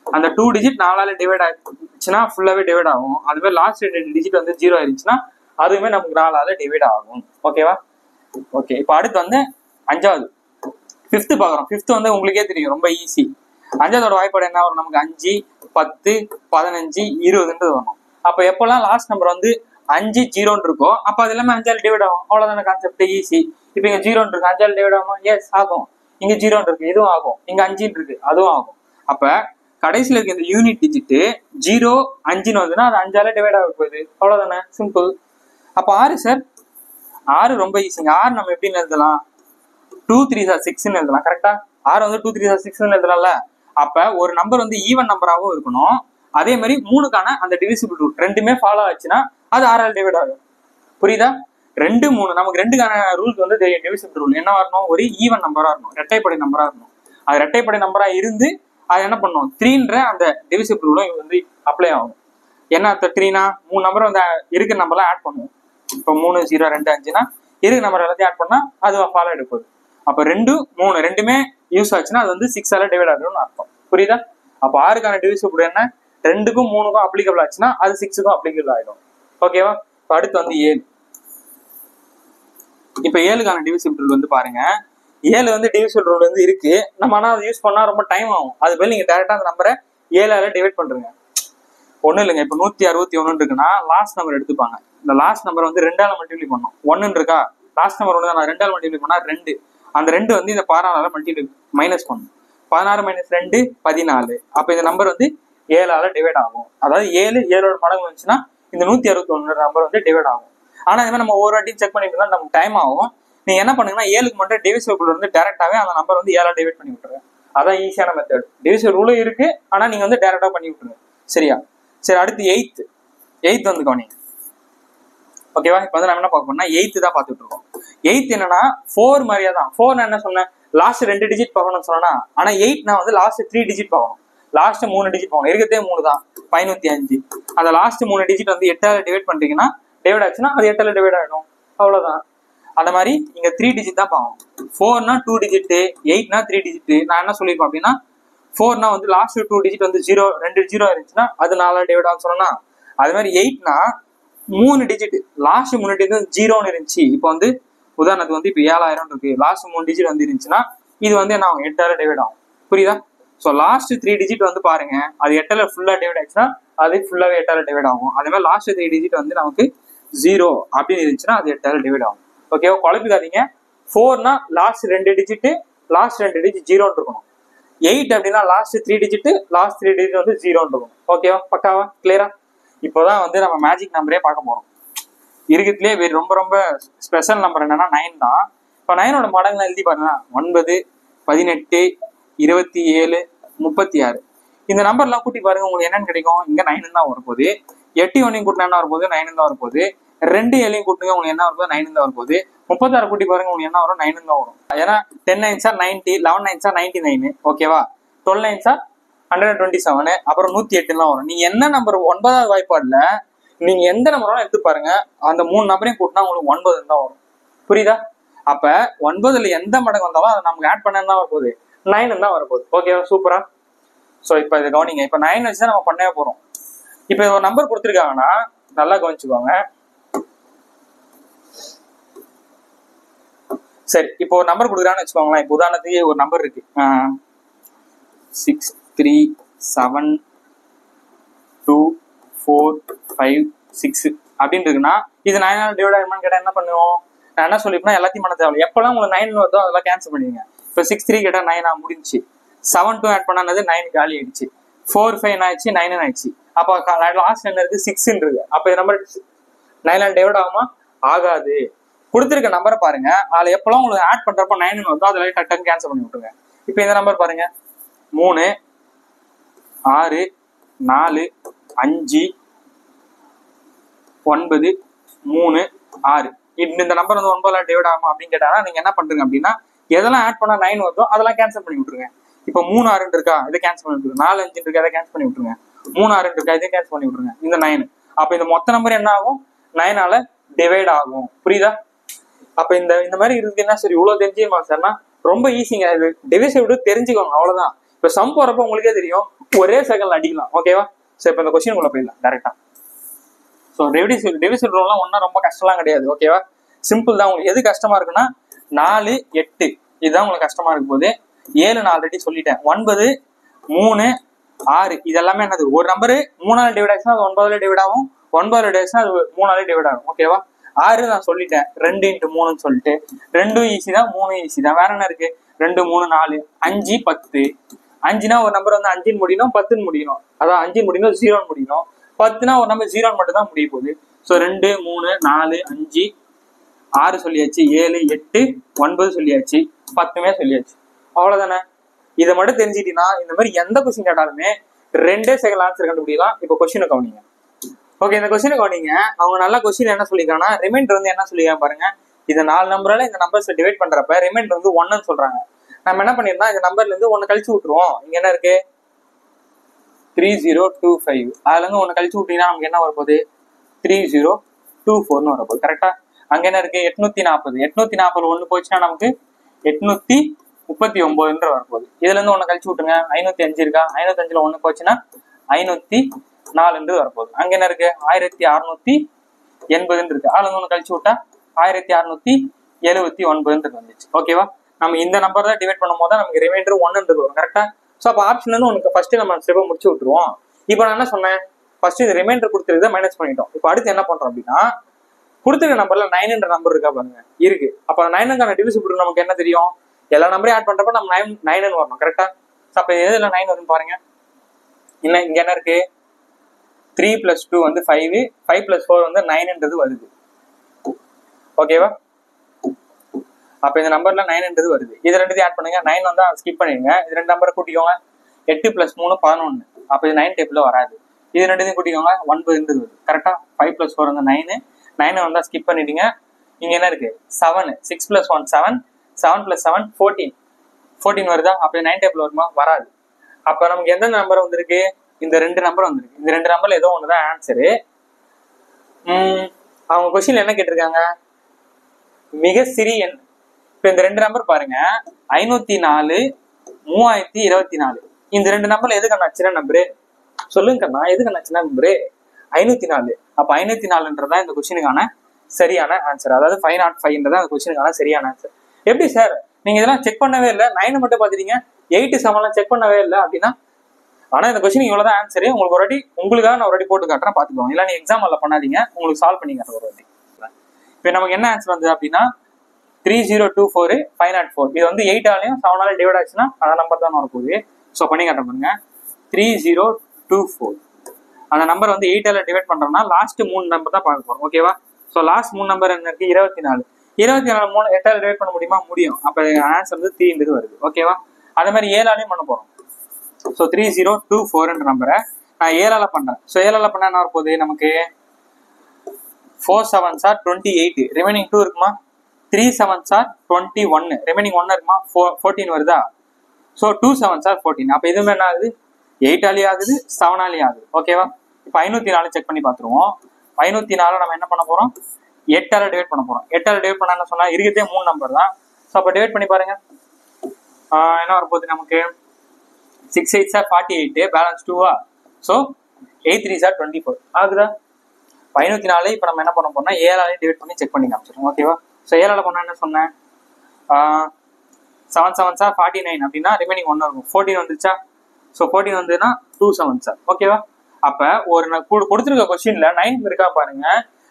அந்த 2 டிஜிட் 4ஆல டிவைட் ஆச்சுன்னா ஃபுல்லாவே டிவைட் ஆகும். அதுவே லாஸ்ட் 2 டிஜிட் வந்து 0 ஆயிருச்சுன்னா அதுவுமே நமக்கு 4ஆல டிவைட் ஆகும். ஓகேவா? ஓகே, இப்போ அடுத்து வந்து 5வது 5th பாக்குறோம். 5th வந்து உங்களுக்கே தெரியும், ரொம்ப ஈஸி. 5வதோட வாய்ப்பாடு என்ன வரும் நமக்கு? 5, 10, 15, 20 வரணும். அப்ப எப்பெல்லாம் லாஸ்ட் நம்பர் வந்து 5, 0 இருக்கோ அப்ப அது எல்லாமே 5ஆல டிவைட் ஆகும். அவ்வளவுதான கான்செப்ட், ஈஸி. இப்ப இங்க 0 இருக்கு, 5ஆல டிவைட் ஆகுமா? எஸ் ஆகும். இங்க 0 இருக்கு, இதுவும் ஆகும். இங்க 5 இருக்கு, அதுவும் ஆகும். அப்ப கடைசியில இருக்க இந்த யூனிட் டிஜிட் 0, 5 வந்துன்னா அது 5ஆல டிவைட் ஆக போகுது. அவ்வளவுதானே, சிம்பிள். அப்ப 6 சார், 6 ரொம்ப ஈஸிங்க. 6 நம்ம எப்படின்னு எழுதலாம்? 2 3 6 எழுதலாம். கரெக்டா? 6 வந்து 2 3 6 எழுதலாம்ல. அப்ப ஒரு நம்பர் வந்து ஈவன் நம்பராகவும் இருக்கணும், அதே மாதிரி 3க்கான அந்த டிவிசிபிள் ரூல் ரெண்டுமே ஃபாலோ ஆச்சுன்னா அது 6ஆல டிவைட் ஆகும். புரியுதா? 2 3 நமக்கு 2க்கான ரூல்ஸ் வந்து டிவிசிபிள் ரூல் என்ன வரணும்? ஒரு ஈவன் நம்பரா இருக்கணும், இரட்டைப்படை நம்பரா இருக்கணும். அது இரட்டைப்படை நம்பரா இருந்து அது என்ன பண்ணும்? 3ன்ற அந்த டிவிசிபிள் ரூலும் வந்து அப்ளை ஆகும். என்ன அர்த்தம்? 3னா 3 நம்பர் வந்து இருக்கிற நம்பர்லாம் ஆட் பண்ணுவோம். இப்போ 3 0 2 5னா இருக்கிற நம்பர் எல்லாத்தையும் ஆட் பண்ணா அது ஃபாலோ எடுப்போம். அப்ப 2 3 ரெண்டுமே யூஸ் ஆச்சுன்னா அது வந்து 6ஆல டிவைட் ஆகும்னு அர்த்தம். புரியுதா? அப்ப 6க்கான டிவிசிபிள் என்ன? 2க்கும் 3க்கும் அப்ளிகபிள் ஆச்சுன்னா அது 6க்கும் அப்ளிகபிள் ஆயிடும். ஓகேவா? இப்ப அடுத்து வந்து 7. இப்ப 7க்கான டிவிசிபிள் ரூல் வந்து பாருங்க. 7 வந்து டிவிசிபிள் ரூல் வந்து இருக்கு, நம்ம ஆனா அதை யூஸ் பண்ணா ரொம்ப டைம் ஆகும். அது போல நீங்க டேரக்டா அந்த நம்பரை 7ஆல டிவைட் பண்றீங்க. ஒண்ணும் இல்லைங்க. இப்ப 161 இருக்குன்னா லாஸ்ட் நம்பர் எடுத்துப்பாங்க. இந்த லாஸ்ட் நம்பர் வந்து 2ஆல மல்டிப்ளை பண்ணும். 1 இருக்கா, லாஸ்ட் நம்பர் ஒன்று தான், 2ஆல மல்டிப்ளை பண்ணா 2. அந்த 2 வந்து இந்த 16ஆல மல்டிப்ளை மைனஸ் பண்ணும். 16 - 2 14. அப்ப இந்த நம்பர் வந்து 7ஆல டிவைட் ஆகும். அதாவது 7 7ஓட மடங்கு வந்துச்சுன்னா இந்த 161 நம்பர் வந்து டிவைட் ஆகும். ஆனா இந்த மாதிரி நம்ம ஒவ்வொரு வாட்டியும் செக் பண்ணிட்டு இருந்தா நமக்கு டைம் ஆகும். நீங்க என்ன பண்ணுங்கன்னா 7க்கு மட்டும் டிவிசிபிள் வந்து டேரக்டாவே அந்த நம்பர் வந்து 7ஆல டிவைட் பண்ணி விட்டுருங்க. அதான் ஈஸியான மெத்தட். டிவிசிபிள் ரூலும் இருக்கு, ஆனா நீங்க வந்து டேரக்டா பண்ணி விட்டுருங்க. சரியா? சரி, அடுத்து 8th வந்து கவனிங்க. ஓகேவா? இப்ப வந்து நம்ம என்ன பார்க்க போறோம்னா 8th தான் பார்த்துட்டு இருக்கோம். 8th என்னன்னா 4 மாதிரியா தான். 4 நான் என்ன சொன்னேன்? லாஸ்ட் 2 டிஜிட் பார்க்கணும்னு சொன்னா, ஆனா 8 நான் வந்து லாஸ்ட் 3 டிஜிட் பார்க்கணும். லாஸ்ட் 3 டிஜிட் பார்க்கணும். இருக்கிறதே 3 தான், 505. அந்த லாஸ்ட் 3 டிஜிட் வந்து 8ஆல டிவைட் பண்றீங்கன்னா டிவைட் ஆச்சுன்னா அது 8ஆல டிவைட் ஆயிடும். அவ்வளவுதான். அந்த மாதிரி இங்க 3 டிஜிட் தான் பார்க்கணும். 4னா 2 டிஜிட், 8னா 3 டிஜிட். நான் என்ன சொல்லியிருப்பேன் அப்படின்னா 4னா வந்து லாஸ்ட் 2 டிஜிட் வந்து 0 2 0 இருந்துச்சுன்னா அது 4ஆல டிவைட் ஆகும் சொன்னா, அது மாதிரி 8னா 3 டிஜிட், லாஸ்ட் 3 டிஜிட் வந்து 0ன்னு இருந்துச்சு. இப்போ வந்து உதாரணத்துக்கு வந்து இப்போ 7,000 இருக்கு, லாஸ்ட் 3 டிஜிட் வந்து இருந்துச்சுன்னா இது வந்து என்ன ஆகும்? 8ஆல டிவைட் ஆகும். புரியுதா? ஸோ லாஸ்ட் 3 டிஜிட் வந்து பாருங்க, அது 8ஆல ஃபுல்லா டிவைட் ஆச்சுன்னா அது ஃபுல்லாவே 8ஆல டிவைட் ஆகும். அதே மாதிரி லாஸ்ட் 3 டிஜிட் வந்து நமக்கு 0 அப்படின்னு இருந்துச்சுன்னா அது 8ஆல டிவைட் ஆகும். ஓகேவா? குழப்பிக்காதீங்க. 4னா லாஸ்ட் 2 டிஜிட், லாஸ்ட் 2 டிஜிட் 0ன்னு இருக்கணும். 8 அப்படின்னா லாஸ்ட் 3 டிஜிட், லாஸ்ட் 3 டிஜிட் வந்து 0ன்னு இருக்கும். ஓகேவா? பக்காவா? கிளியரா? இப்போதான் வந்து நம்ம மேஜிக் நம்பரே பார்க்க போறோம். இருக்கிறதுலே ரொம்ப ரொம்ப ஸ்பெஷல் நம்பர் என்னன்னா 9 தான். இப்போ 9ஓட மடங்குலாம் எழுதி பாருங்க. 9, 18, 27, 36. இந்த நம்பர்லாம் கூட்டி பாருங்க, உங்களுக்கு என்னன்னு கிடைக்கும்? இங்க 9 தான் வரப்போகுது. 8 1 கூட்டினா என்ன வரப்போகுது? 9 தான் வரப்போகுது. 2 7 கூட்டுங்க, உங்களுக்கு என்ன வரப்போகுது? 9 தான் வரப்போகுது. 36 கூட்டி பாருங்க, உங்களுக்கு என்ன வரும்? 9 தான் வரும். ஏன்னா 10 9s 90, 11 9s 99. ஓகேவா? 12 9s 127, அப்புறம் 108 வரும். நீங்க என்ன நம்பர் 9வது வாய்ப்பாடுல நீங்க எந்த நம்பரும் எடுத்து பாருங்க, அந்த 3 நம்பரையும் கூட்டினா உங்களுக்கு 9 தான் வரும். புரியுதா? அப்ப 9ல எந்த மடங்கு வந்தாலும் அதை நமக்கு ஆட் பண்ண தான் வரப்போகுது? 9 தான் வரப்போகுது. ஓகேவா? சூப்பரா? ஸோ இப்போ இதை கவனிங்க. இப்போ 9 வச்சு தான் நம்ம பண்ணவே போறோம். இப்போ ஒரு நம்பர் கொடுத்துருக்காங்கன்னா நல்லா கவனிச்சுக்கோங்க. சரி, இப்போ ஒரு நம்பர் கொடுக்குறான்னு வச்சுக்கோங்களேன். இப்போ உதாரணத்துக்கு ஒரு நம்பர் இருக்கு, 6 3 7 2 4 5 6 அப்படின்னு இருக்குன்னா இது 9ஆல டிவைட் ஆகுமான்னு கேட்டா என்ன பண்ணுவோம்? நான் என்ன சொல்லிப்பேன்னா எல்லாத்தையும் பண்ண தேவை. எப்பெல்லாம் உங்களுக்கு 9 வருதோ அதெல்லாம் கேன்சல் பண்ணிடுங்க. இப்போ 6 3 கேட்டா 9 முடிஞ்சிச்சு. 7 2 ஆட் பண்ணானது 9 காலி ஆயிடுச்சு. 4 5 ஆயிடுச்சு, 9 ஆயிடுச்சு. அப்போ லாஸ்ட் என்ன இருக்கு? 6 இருக்கு. அப்போ இந்த நம்பர் 9ஆல டிவைட் ஆகுமா? ஆகாது. கொடுத்துருக்க நம்பரை பாருங்க, அதுல எப்பெல்லாம் உங்களுக்கு ஆட் பண்றப்ப 9 வருதோ அதில் டக்குன்னு கேன்சல் பண்ணி விட்டுருங்க. இப்போ இந்த நம்பர் பாருங்க, 3 6 4 5 9 3 6. இந்த நம்பர் வந்து 9ஆல டிவைட் ஆகுமா அப்படின்னு கேட்டாங்கன்னா நீங்க என்ன பண்றீங்க அப்படின்னா எதெல்லாம் ஆட் பண்ணா 9 வருதோ அதெல்லாம் கேன்சல் பண்ணி விட்டுருங்க. இப்போ 3 6 இருக்கா, இதை கேன்சல் பண்ணி விட்டுருங்க. 4 5 இருக்கா, இதை கேன்சல் பண்ணி விட்டுருங்க. 3 6 இருக்கா, இதை கேன்சல் பண்ணி விட்டுருங்க. இந்த 9. அப்ப இந்த மொத்த நம்பர் என்ன ஆகும்? 9ஆல டிவைட் ஆகும். புரியுதா? அப்ப இந்த மாதிரி இருக்குன்னா சரி இவ்வளவு தெரிஞ்சுமா சார்னா ரொம்ப ஈஸிங்க. இது டிவிசிபிள் தெரிஞ்சுக்கோங்க, அவ்வளவுதான். இப்ப சம் போறப்ப உங்களுக்கே தெரியும், ஒரே செகண்ட்ல அடிக்கலாம். ஓகேவா? சோ இப்ப இந்த கொஸ்டின் உள்ள போயிடலாம் டேரக்டா. ஸோ டிவிசிபிள் ரூல்லாம் ஒன்றும் ரொம்ப கஷ்டம்லாம் கிடையாது. ஓகேவா? சிம்பிள் தான். உங்களுக்கு எது கஷ்டமா இருக்குன்னா 4, 8 இதுதான் உங்களுக்கு கஷ்டமா இருக்கும் போது. 7 நான் ஆல்ரெடி சொல்லிட்டேன். 9, 3, 6 இது எல்லாமே என்னது, ஒரு நம்பரு 3ஆல டிவைட் ஆச்சுன்னா அது 9ஆல டிவைட் ஆகும், 9ஆல டிவைட் ஆச்சுன்னா அது 3ஆல டிவைட் ஆகும். ஓகேவா? 6 நான் சொல்லிட்டேன், 2 × 3ன்னு சொல்லிட்டு. 2 ஈஸி தான், 3 ஈஸி தான். வேற என்ன இருக்கு? 2, 3, 4, 5, 10. 5னா ஒரு நம்பர் வந்து 5ன்னு முடியணும், 10ன்னு முடியணும். அதான் 5ன்னு முடியணும், 0ன்னு முடியணும். 10னா ஒரு நம்பர் 0ன்னு மட்டும் தான் முடிய போகுது. ஸோ 2, 3, 4, 5, 6 சொல்லியாச்சு, 7, 8, 9 சொல்லியாச்சு, 10மே சொல்லியாச்சு. அவ்வளவுதானே? இதை மட்டும் தெரிஞ்சுட்டீங்கன்னா இந்த மாதிரி எந்த கொஸ்டின் கேட்டாலுமே 2 செகண்ட் ஆன்சர் கண்டுபிடிக்கலாம். இப்போ கொஸ்டினை கவனிங்க. ஓகே, இந்த கொஸ்டினை கவனிங்க. அவங்க நல்ல கொஸ்டின் என்ன சொல்லியிருக்காங்கன்னா, ரிமைண்டர் வந்து என்ன சொல்லியிருக்காங்க பாருங்க. இதை 4 நம்பரால இந்த நம்பர்ஸ் டிவைட் பண்றப்ப ரிமைண்டர் வந்து 1ன்னு சொல்றாங்க. நம்ம என்ன பண்ணிருந்தோம், இந்த நம்பர்ல இருந்து 1 கழிச்சு விட்டுருவோம். இங்க என்ன இருக்கு? 3025. அதுல இருந்து 1 கழிச்சு விட்டீங்கன்னா நமக்கு என்ன வரப்போகுது? 3024ன்னு வரப்போகுது. கரெக்டா? அங்க என்ன இருக்கு? 840. 840 1 போச்சுன்னா நமக்கு 839 வரப்போகுது. இதுல இருந்து 1 கழிச்சு விட்டுருங்க. 505 இருக்கா? 505ல 1 போச்சுன்னா 504 வரப்போகுது. அங்க என்ன இருக்கு? 1680 இருக்கு. அதுல இருந்து 1 கழிச்சு விட்டா 1679 வந்துச்சு. ஓகேவா? நம்ம இந்த நம்பர் தான் டிவைட் பண்ணும் போது தான் நமக்கு ரிமைண்டர் 1 வரும். கரெக்டா? ஸோ அப்போ ஆப்ஷன்ல இருந்து உனக்கு ஃபர்ஸ்ட் நம்ம ஸ்டெப்பை முடிச்சு விட்டுருவோம். இப்போ நான் என்ன சொன்னேன், ஃபர்ஸ்ட் இந்த ரிமைண்டர் கொடுத்துருக்கதை மைனஸ் பண்ணிட்டோம். இப்போ அடுத்து என்ன பண்றோம் அப்படின்னா, கொடுத்துருக்க நம்பர்ல 9 நம்பர் இருக்கா பாருங்க, இருக்கு. அப்ப 9க்கான டிவிசிபிள் நமக்கு என்ன தெரியும்? எல்லா நம்பரையும் ஆட் பண்றப்ப நம்ம 9 வரணும். கரெக்டா? அப்ப எதுல 9 வரும்னு பாருங்க. என்ன இங்க என்ன இருக்கு? 3 + 2 வந்து 5, 5 + 4 வந்து 9 வருது. ஓகேவா? அப்ப இந்த நம்பர்ல 9 வருது. இது ரெண்டுத்தையும் ஆட் பண்ணுங்க. 9 வந்தா ஸ்கிப் பண்ணிடுங்க. இது 2 நம்பரை கூட்டிக்கோங்க. 8 + 3 11. அப்ப இது 9 டேபிள்ல வராது. இது ரெண்டுத்தையும் கூட்டிக்கோங்க. 9 வருது. கரெக்டா? 5 + 4 வந்து 9. 9 வந்தா ஸ்கிப் பண்ணிடுங்க. இங்க என்ன இருக்கு? 7. 6 + 1 7. 7 + 7 14. 14 வருதா? அப்ப 9 டேபிள் வருமா? வராது. அப்ப நமக்கு எந்த நம்பர் வந்திருக்கு? இந்த 2 நம்பர் வந்திருக்கு. இந்த 2 நம்பர்ல ஏதோ ஒண்ணுதான் ஆன்சரு. அவங்க கொஸ்டின்ல என்ன கேட்டிருக்காங்க? மிக சிறிய எண். இப்ப இந்த 2 நம்பர் பாருங்க, 504, 3024. இந்த 2 நம்பர்ல எது கண்ணா சின்ன நம்பரு? சொல்லுங்க கண்ணா, எது கண்ணா சின்ன நம்பரு? 504. அப்ப 504ன்றதான் இந்த கொஸ்டினுக்கான சரியான ஆன்சர். அதாவது 505 அந்த கொஸ்டினுக்கான சரியான ஆன்சர். எப்படி சார் நீங்க இதெல்லாம் செக் பண்ணவே இல்லை, 9 மட்டும் பாத்துட்டீங்க, 8, 7 செக் பண்ணவே இல்லை அப்படின்னா? ஆனா இந்த கொஸ்டின் இவ்வளவுதான் ஆன்சரு. உங்களுக்கு ஒரு வாட்டி உங்களுக்காக நான் ஒரு வாட்டி போட்டு காட்டுறேன், பாத்துக்கோங்க. இல்ல நீ எக்ஸாம் எல்லாம் பண்ணாதீங்க, உங்களுக்கு சால்வ் பண்ணி காட்டுறேன் ஒரு வாட்டி. இப்ப நமக்கு என்ன ஆன்சர் வந்தது அப்படின்னா 3024 504. இது வந்து 8ஆலையும் 7ஆல டிவைட் ஆச்சுன்னா அந்த நம்பர் தான் வரப்போகுது. ஸோ பண்ணி காட்ட பாருங்க. 3024 அந்த நம்பர் வந்து 8ஆல டிவைட் பண்றோம்னா லாஸ்ட் 3 நம்பர் தான் பார்க்க போறோம். ஓகேவா? ஸோ லாஸ்ட் 3 நம்பர் என்ன இருக்கு? 24. 24 3 8ஆல டிவைட் பண்ண முடியுமா? முடியும். அப்ப ஆன்சர் வந்து 3 வருது. ஓகேவா? அதே மாதிரி 7ஆலையும் பண்ண போறோம். ஸோ 3024 நம்பரை நான் 7ஆல பண்றேன். ஸோ 7ஆல பண்ணா என்ன வரப்போகுது நமக்கு? 4 7s are 28. ரிமைனிங் 2 இருக்குமா? 3 7s are 21. ரிமைனிங் 1 இருக்குமா? 14 வருதா? So 2 7s are 14. அப்ப இதுவுமே என்ன ஆகுது? 8ஆலேயே ஆகுது, 7ஆலேயே ஆகுது. ஓகேவா? இப்போ 504 செக் பண்ணி பார்த்துருவோம். 504 நம்ம என்ன பண்ண போறோம்? 8ஆல டிவைட் பண்ண போறோம். 8ஆல டிவைட் பண்ணா என்ன சொன்னா, இருக்கிறதே 3 நம்பர் தான். ஸோ அப்போ டிவைட் பண்ணி பாருங்க. என்ன வரப்போகுது நமக்கு? 6 8s are 48. பேலன்ஸ் 2வா? ஸோ 8 3s are 24 ஆகுதா? 504 இப்போ நம்ம என்ன பண்ண போறோம்னா 7ஆலையும் டிவைட் பண்ணி செக் பண்ணி காமிச்சிடும். ஓகேவா? ஸோ 7ஆல பண்ணா என்ன சொன்னேன்? 7 7s are 49 அப்படின்னா ரிமைனிங் 1 இருக்கும். 14 வந்துச்சா? ஸோ 14 வந்துன்னா 2 7s are. ஓகேவா? அப்ப ஒரு கொடுத்துருக்க கொஸ்டின்ல 9 இருக்கா பாருங்க.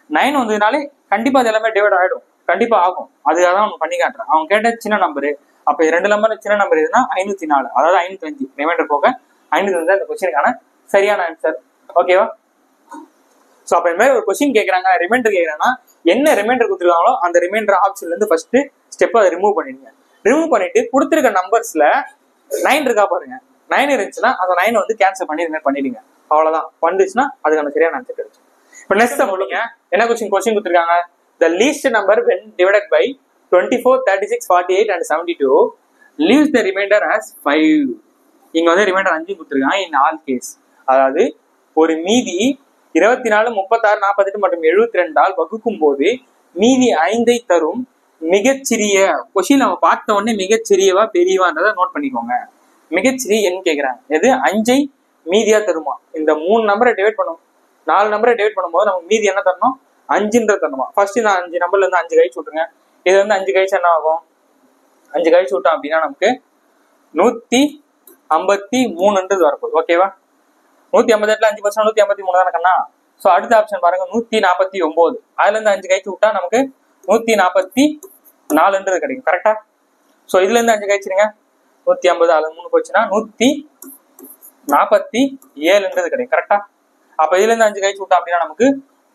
9 வந்ததுனாலே கண்டிப்பா அது எல்லாமே டிவைட் ஆயிடும், கண்டிப்பா ஆகும். அதுக்காக தான் நம்ம பண்ணி காட்டுறேன். அவங்க கேட்ட சின்ன நம்பரு. அப்ப 2 நம்பர் சின்ன நம்பர் எதுனா 504, அதாவது 505. ரிமைண்டர் போக 505 தான் இந்த கொஸ்டினுக்கான சரியான ஆன்சர். ஓகேவா? ஸோ அப்ப இந்த மாதிரி ஒரு கொஸ்டின் கேட்கறாங்க, ரிமைண்டர் கேட்கறாங்கன்னா என்ன ரிமைண்டர் கொடுத்துருக்காங்களோ அந்த ரிமைண்டர் ஆப்ஷன்ல இருந்து ஃபர்ஸ்ட் ஸ்டெப் அதை ரிமூவ் பண்ணிடுங்க. ரிமூவ் பண்ணிட்டு கொடுத்துருக்க நம்பர்ஸ்ல 9 இருக்கா பாருங்க. 9 இருந்துச்சுன்னா அந்த 9 வந்து கேன்சல் பண்ணி ரிமைண்ட் பண்ணிடுங்க. அவ்வளவுதான். வந்துச்சுன்னா அதுக்கான சரியான ஆன்சர் கிடைச்சு. இப்போ நெக்ஸ்ட் சொல்லுங்க, என்ன கொஸ்டின் கொடுத்துருக்காங்க? The least number when divided by 24, 36, 48 and 72 leaves the remainder as 5. இங்க வந்து ரிமைண்டர் 5 கொடுத்துருக்காங்க in all case. அதாவது ஒரு மீதி 24, 36, 48 மற்றும் 72 வகுக்கும் போது மீதி 5 தரும் மிகச்சிறிய கொஸ்டின் நம்ம பார்த்த உடனே மிகச்சிறியவா பெரியவான்றதை நோட் பண்ணிக்கோங்க. மிகச்சிறிய எண் கேட்கிறாங்க. எது? 5ஐ மீதியா தருமா? இந்த 3 நம்பரை டிவைட் பண்ணும், 4 நம்பரை டிவைட் பண்ணும்போது நமக்கு மீதி என்ன தரணும்? 5 தரணுமா? ஃபர்ஸ்ட் நான் 5 நம்பர்ல இருந்து 5 கழிச்சு விட்டுருங்க. இது வந்து 5 கழிச்சு என்ன ஆகும்? 5 கழிச்சு விட்டோம் அப்படின்னா நமக்கு 153 வரப்போகுது. ஓகேவா? 158ல 5% 153 தானே கண்ணா. ஸோ அடுத்த ஆப்ஷன் பாருங்க, 149. அதுல இருந்து 5 கழிச்சு விட்டா நமக்கு 144 கிடைக்கும். கரெக்டா? ஸோ இதுல இருந்து 5 கழிச்சிருங்க, 150, அதுல 3 போச்சுன்னா 147 கிடைக்கும். கரெக்டா? அப்ப இதுல இருந்து 5 கழிச்சு விட்டோம் அப்படின்னா நமக்கு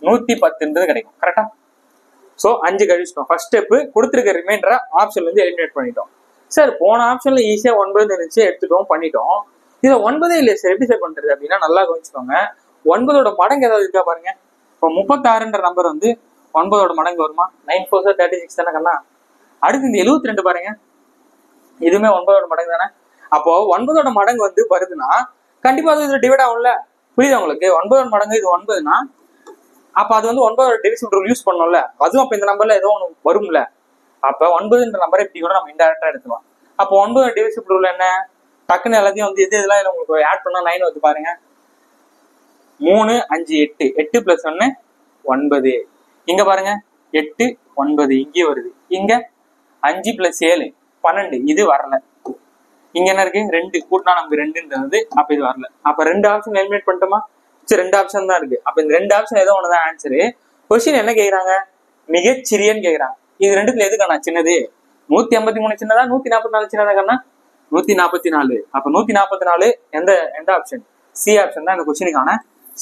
110 கிடைக்கும். கரெக்டா? ஸோ 5 கழிச்சிட்டோம். ஃபர்ஸ்ட் ஸ்டெப் கொடுத்துருக்க ரிமைண்டரை ஆப்ஷன்ல இருந்து எலிமினேட் பண்ணிட்டோம். சார் போன ஆப்ஷன்ல ஈஸியா 9 இருந்துச்சு, எடுத்துட்டோம், பண்ணிட்டோம். இதை 9 இல்லையா சார், எப்படி சார் பண்றது அப்படின்னா நல்லா கவனிச்சுக்கோங்க. 9ஓட மடங்கு ஏதாவது இருக்கா பாருங்க. இப்போ 36ன்ற நம்பர் வந்து 9ஓட மடங்கு வருமா? 9 4 36 தானே கண்ணா. அடுத்து இந்த 72 பாருங்க, இதுவுமே 9ஓட மடங்கு தானே. அப்போ 9ஓட மடங்கு வந்து வருதுன்னா கண்டிப்பா அது இதுல டிவைட் ஆகும்ல. புரியுதா உங்களுக்கு? 9ஓட மடங்கு இது 9னா அப்ப அது வந்து 9ஓட டிவிசிபிள் ரூல் யூஸ் பண்ணோம்ல, அதுவும் அப்ப இந்த நம்பர்ல ஏதோ ஒன்று வரும்ல. அப்ப 9ன்ற நம்பரை இப்படி கூட நம்ம இன்டெரக்டா எடுத்துக்கலாம். அப்போ 9ஓட டிவிசிபிள் ரூல் என்ன? டக்குன்னு எல்லாத்தையும் வந்து எது இதெல்லாம் உங்களுக்கு ஆட் பண்ணா 9 வந்து பாருங்க. 3 5 8, 8 + 1 9. இங்க பாருங்க 8 9 இங்கே வருது. இங்க 5 + 7 12, இது வரல. இங்க என்ன இருக்கு? 2 கூட்டினா நமக்கு 2ன்றது, அப்ப இது வரல. அப்ப 2 ஆப்ஷன் எலிமினேட் பண்ணிட்டோமா? சரி, 2 ஆப்ஷன் தான் இருக்கு. அப்ப இந்த 2 ஆப்ஷன் ஏதோ ஒண்ணுதான் ஆன்சரு. கொஸ்டின் என்ன கேக்குறாங்க? மிகச்சிறியன்னு கேக்குறாங்க. இது ரெண்டுத்துல எதுக்கான சின்னது? 153 சின்னதா 144 சின்னதா கண்ணா? 144. அப்ப 144 எந்த ஆப்ஷன்? சி ஆப்ஷன் தான் இந்த கொஸ்டினுக்கான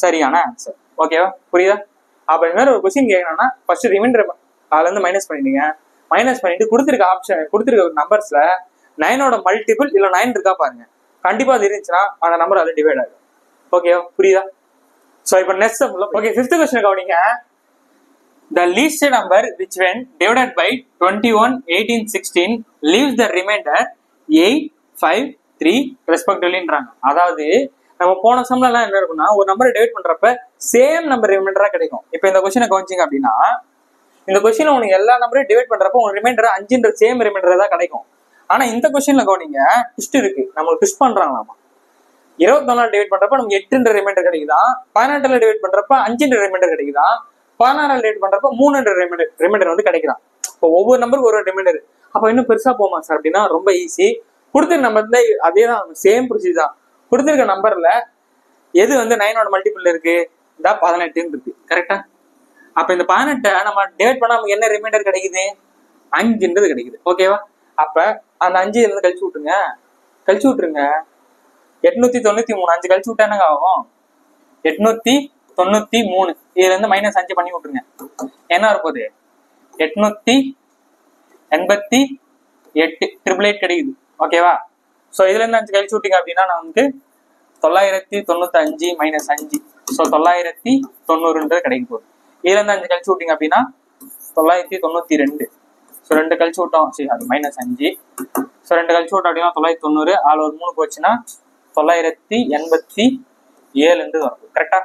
சரியான ஆன்சர். ஓகேவா? புரியுதா? அப்ப இந்த மாதிரி ஒரு கொஸ்டின் கேட்கணும்னா ஃபர்ஸ்ட் ரிமைண்டர் அதுல இருந்து மைனஸ் பண்ணிடுங்க. மைனஸ் பண்ணிட்டு கொடுத்துருக்க ஆப்ஷன், கொடுத்துருக்க நம்பர்ஸ்ல 9ஓட மல்டிபிள் இல்ல 9 இருக்கா பாருங்க. கண்டிப்பா அது இருந்துச்சுன்னா அந்த நம்பர் அதுல டிவைட் ஆகும். ஓகேவா? புரியுதா? சோ இப்போ நெக்ஸ்ட் ஓகே, 5th கொஸ்டின் கவனிங்க. The least number which when divided by 21, 18, 16 leaves the remainder 8, 5, 3 respectivelyன்றாங்க. அதாவது நம்ம போன சம்ல எல்லாம் என்ன இருக்கும்னா, ஒரு நம்பரை டிவைட் பண்றப்ப சேம் நம்பர் ரிமைண்டரா கிடைக்கும். இப்போ இந்த கொஸ்டினை கவனிச்சிங்க அப்படின்னா, இந்த கொஸ்டின் உனக்கு எல்லா நம்பரையும் டிவைட் பண்றப்ப உங்க ரிமைண்டர் 5ன்ற சேம் ரிமைண்டர் தான் கிடைக்கும். ஆனா இந்த கொஸ்டின்ல கவனிங்க, ட்விஸ்ட் இருக்கு. நம்மளுக்கு ட்விஸ்ட் பண்றாங்களாமா. 24 டிவைட் பண்றப்ப நமக்கு 8ன்ற ரிமைண்டர் கிடைக்குதா, 18 டிவைட் பண்றப்ப 5ன்ற ரிமைண்டர் கிடைக்குதா, 16 டிவைட் பண்றப்ப 3ன்ற ரிமைண்டர் வந்து கிடைக்குதான். இப்போ ஒவ்வொரு நம்பருக்கு ஒரு ரிமைண்டர். அப்ப இன்னும் பெருசா போமா சார் அப்படின்னா ரொம்ப ஈஸி. கொடுத்துருக்க நம்பர்ல அதே தான், சேம் ப்ரொசீஜர் தான். கொடுத்துருக்க நம்பர்ல எது வந்து 9ஓட மல்டிபிள் இருக்கு? 18 இருக்கு. கரெக்டா? அப்ப இந்த 18 நம்ம டிவைட் பண்ணா நமக்கு என்ன ரிமைண்டர் கிடைக்குது? 5ன்றது கிடைக்குது. ஓகேவா? அப்ப அந்த 5 இருந்து கழிச்சு விட்டுருங்க. 893. 5 கழிச்சு விட்டா என்னங்க ஆகும்? 893. இதுல இருந்து -5 பண்ணி விட்டுருங்க. என்ன வரப்போகுது? 888. 888 கிடைக்குது. ஓகேவா? சோ இதுல இருந்து 5 கழிச்சு விட்டீங்க அப்படின்னா நமக்கு 995 - 5. ஸோ 990 கிடைக்க போகுது. இதுல இருந்து 5 கழிச்சு விட்டீங்க அப்படின்னா 992. ஸோ 2 கழிச்சு விட்டோம், சரி அது -5. ஸோ 2 கழிச்சு விட்டோம் அப்படின்னா 990. ஆள் ஒரு 3 போச்சுன்னா 987 வரும். கரெக்டா?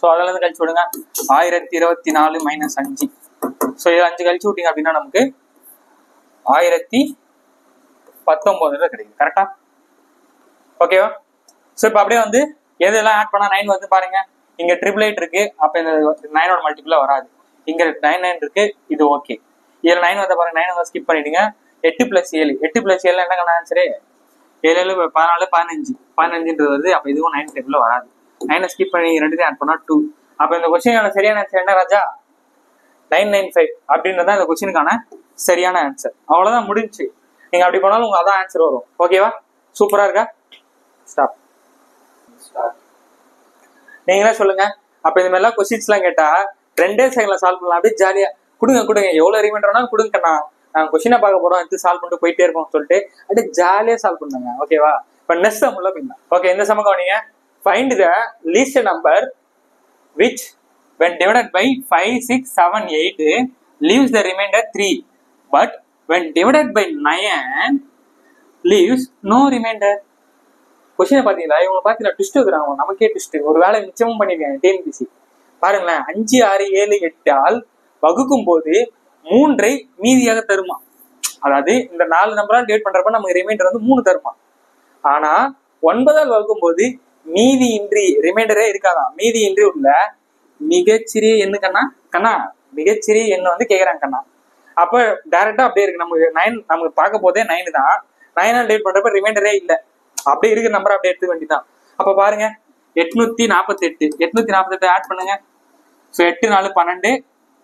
ஸோ அதுல இருந்து கழிச்சு விடுங்க. 1024 - 5. ஸோ இது 5 கழிச்சு விட்டீங்க அப்படின்னா நமக்கு 1019 கிடைக்குது. கரெக்டா? ஓகேவா? ஸோ இப்போ அப்படியே வந்து எதெல்லாம் ஆட் பண்ணா 9 வந்து பாருங்க. இங்க 888 இருக்கு. அப்ப இந்த 9ஓட மல்டிபிளா வராது. இங்க 99 இருக்கு. இது ஓகே. இதுல 9 வந்த பாருங்க. 9 வந்து ஸ்கிப் பண்ணிடுங்க. 8 + 7. 8 + 7 என்னங்க ஆன்சரு? 7 7 14 15. 15ன்றது வருது. அப்ப இதுவும் 9 டேபிள்ல வராது. 9 ஸ்கிப் பண்ணி ரெண்டுத்தையும் ஆட் பண்ணா 2. அப்ப இந்த கொஸ்டினுக்கான சரியான ஆன்சர் என்ன ராஜா? 995 அப்படின்றதான் இந்த கொஸ்டினுக்கான சரியான ஆன்சர். அவ்வளவுதான், முடிஞ்சு. நீங்க அப்படி பண்ணாலும் உங்களுக்கு அதான் ஆன்சர் வரும். ஓகேவா? சூப்பரா இருக்கா? ஸ்டாப். நீங்களே சொல்லுங்க. அப்ப இந்த மாதிரி எல்லாம் கொஸ்டின்ஸ் எல்லாம் கேட்டா 2 செகண்ட்ல சால்வ் பண்ணலாம். அப்படியே ஜாலியா கொடுங்க, எவ்வளவு ரிமைண்டர்னா கொடுங்கண்ணா, நாங்க கொஸ்டினை பார்க்க போறோம், எடுத்து சால்வ் பண்ணிட்டு போயிட்டே இருக்கோம் சொல்லிட்டு அப்படியே ஜாலியா சால்வ் பண்ணுங்க. ஓகேவா? இப்ப நெக்ஸ்ட் சம் உள்ள போயிடலாம். ஓகே, இந்த சம கவனிங்க. Find the least number which when divided by 5 6 7 8 leaves the remainder 3, but when divided by 9 leaves no remainder. கொஸ்டினை பாத்தீங்களா? இவங்க பாத்தீங்களா ட்விஸ்ட் வைக்கிறாங்க. நமக்கே ட்விஸ்ட். ஒரு வேலை மிச்சமும் பண்ணிருக்காங்க டிஎன்பிசி. பாருங்களேன், 5 6 7 8 ஆல் வகுக்கும் போது 3ஐ மீதியாக தருமா. அதாவது இந்த 4 நம்பரால் டிவைட் பண்றப்ப நமக்கு ரிமைண்டர் வந்து 3 தருமா. ஆனா 9ஆல் வகுக்கும் போது மீதி இன்றி ரிமைண்டரே இருக்காதான். மீதி இன்றி உள்ள மிகச்சிறிய எண்ணு கண்ணா மிகச்சிறிய எண்ணு வந்து கேக்குறாங்க கண்ணா. அப்ப டைரக்டா அப்படியே இருக்கு. நமக்கு 9 நமக்கு பார்க்க போதே 9 தான். 9ஆல் டிவைட் பண்றப்ப ரிமைண்டரே இல்ல. அப்படியே இருக்கிற நம்பர் அப்படியே எடுத்துக்க வேண்டியதான். அப்ப பாருங்க 848 ஆட் பண்ணுங்க. ஸோ 8 4 12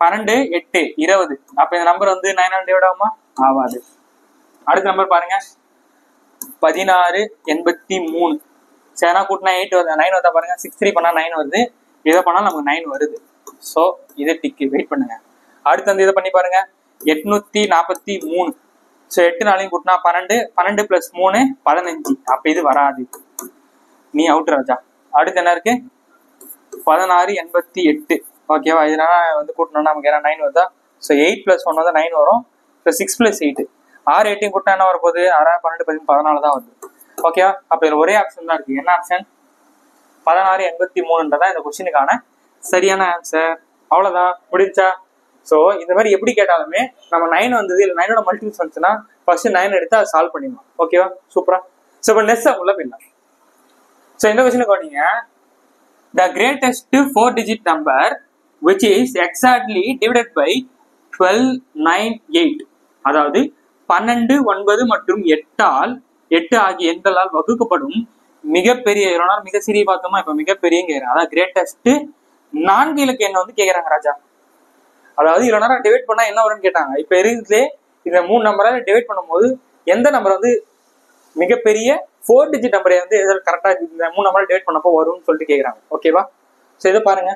12 8 20. அப்ப இந்த நம்பர் வந்து 9ஆல் டிவைட் ஆகுமா? ஆகாது. அடுத்த நம்பர் பாருங்க 1683. சரினா கூட்டினா 8 வருது. 9 வருதா பாருங்க. 6 3 பண்ணா 9 வருது. இதை பண்ணா நமக்கு 9 வருது. ஸோ இதை டிக்கு வெயிட் பண்ணுங்க. அடுத்து வந்து இதை பண்ணி பாருங்க 843. ஸோ 8 4 கூட்டினா 12 12 + 3 15. அப்ப இது வராது. நீ அவுட் ராஜா. அடுத்து என்ன இருக்கு 1688. ஓகேவா? இதனால வந்து கூட்டினோம்னா நமக்கு என்ன 9 வருதா? ஸோ 8 + 1 வந்து 9 வரும். ஸோ 6 + 8 6 8 கூட்டினா என்ன வரப்போகுது? 6 12 13 14 தான் வருது. ஓகேவா? அப்ப இதுல ஒரே ஆப்ஷன் தான் இருக்கு. என்ன ஆப்ஷன்? 1683 இந்த கொஸ்டினுக்கான சரியான ஆன்சர். அவ்வளவுதான், முடிஞ்சா. ஸோ இந்த மாதிரி எப்படி கேட்டாலுமே நம்ம 9 வந்தது இல்லை 9ஓட மல்டிபிள்ஸ் வந்துச்சுன்னா ஃபர்ஸ்ட் 9 எடுத்து அதை சால்வ் பண்ணிடலாம். ஓகேவா? சூப்பரா. ஸோ இப்போ நெக்ஸ்ட் உள்ள போயிடலாம். ஸோ இந்த கொஸ்டினுக்கு வந்தீங்க the greatest 4-digit number which is exactly divided by 12 9 8. அதாவது 12 9 மற்றும் 8 ஆகிய எண்களால் வகுக்கப்படும் மிகப்பெரிய மிக சிறிய பார்த்தோமா. இப்ப மிகப்பெரிய கேட்கறாங்க. அதாவது கிரேட்டஸ்ட் 4 இலக்க எண்ணை வந்து கேட்கறாங்க ராஜா. அதாவது இவ்வளவு நேரம் டிவைட் பண்ணா என்ன வரும்னு கேட்டாங்க. இப்ப இருக்குதே இந்த 3 நம்பரால டிவைட் பண்ணும்போது எந்த நம்பர் வந்து மிகப்பெரிய 4 டிஜிட் நம்பரை வந்து கரெக்டா இந்த 3 நம்பரால் டிவைட் பண்ணப்போ வரும்னு சொல்லிட்டு கேட்கறாங்க. ஓகேவா? ஸோ இதை பாருங்க.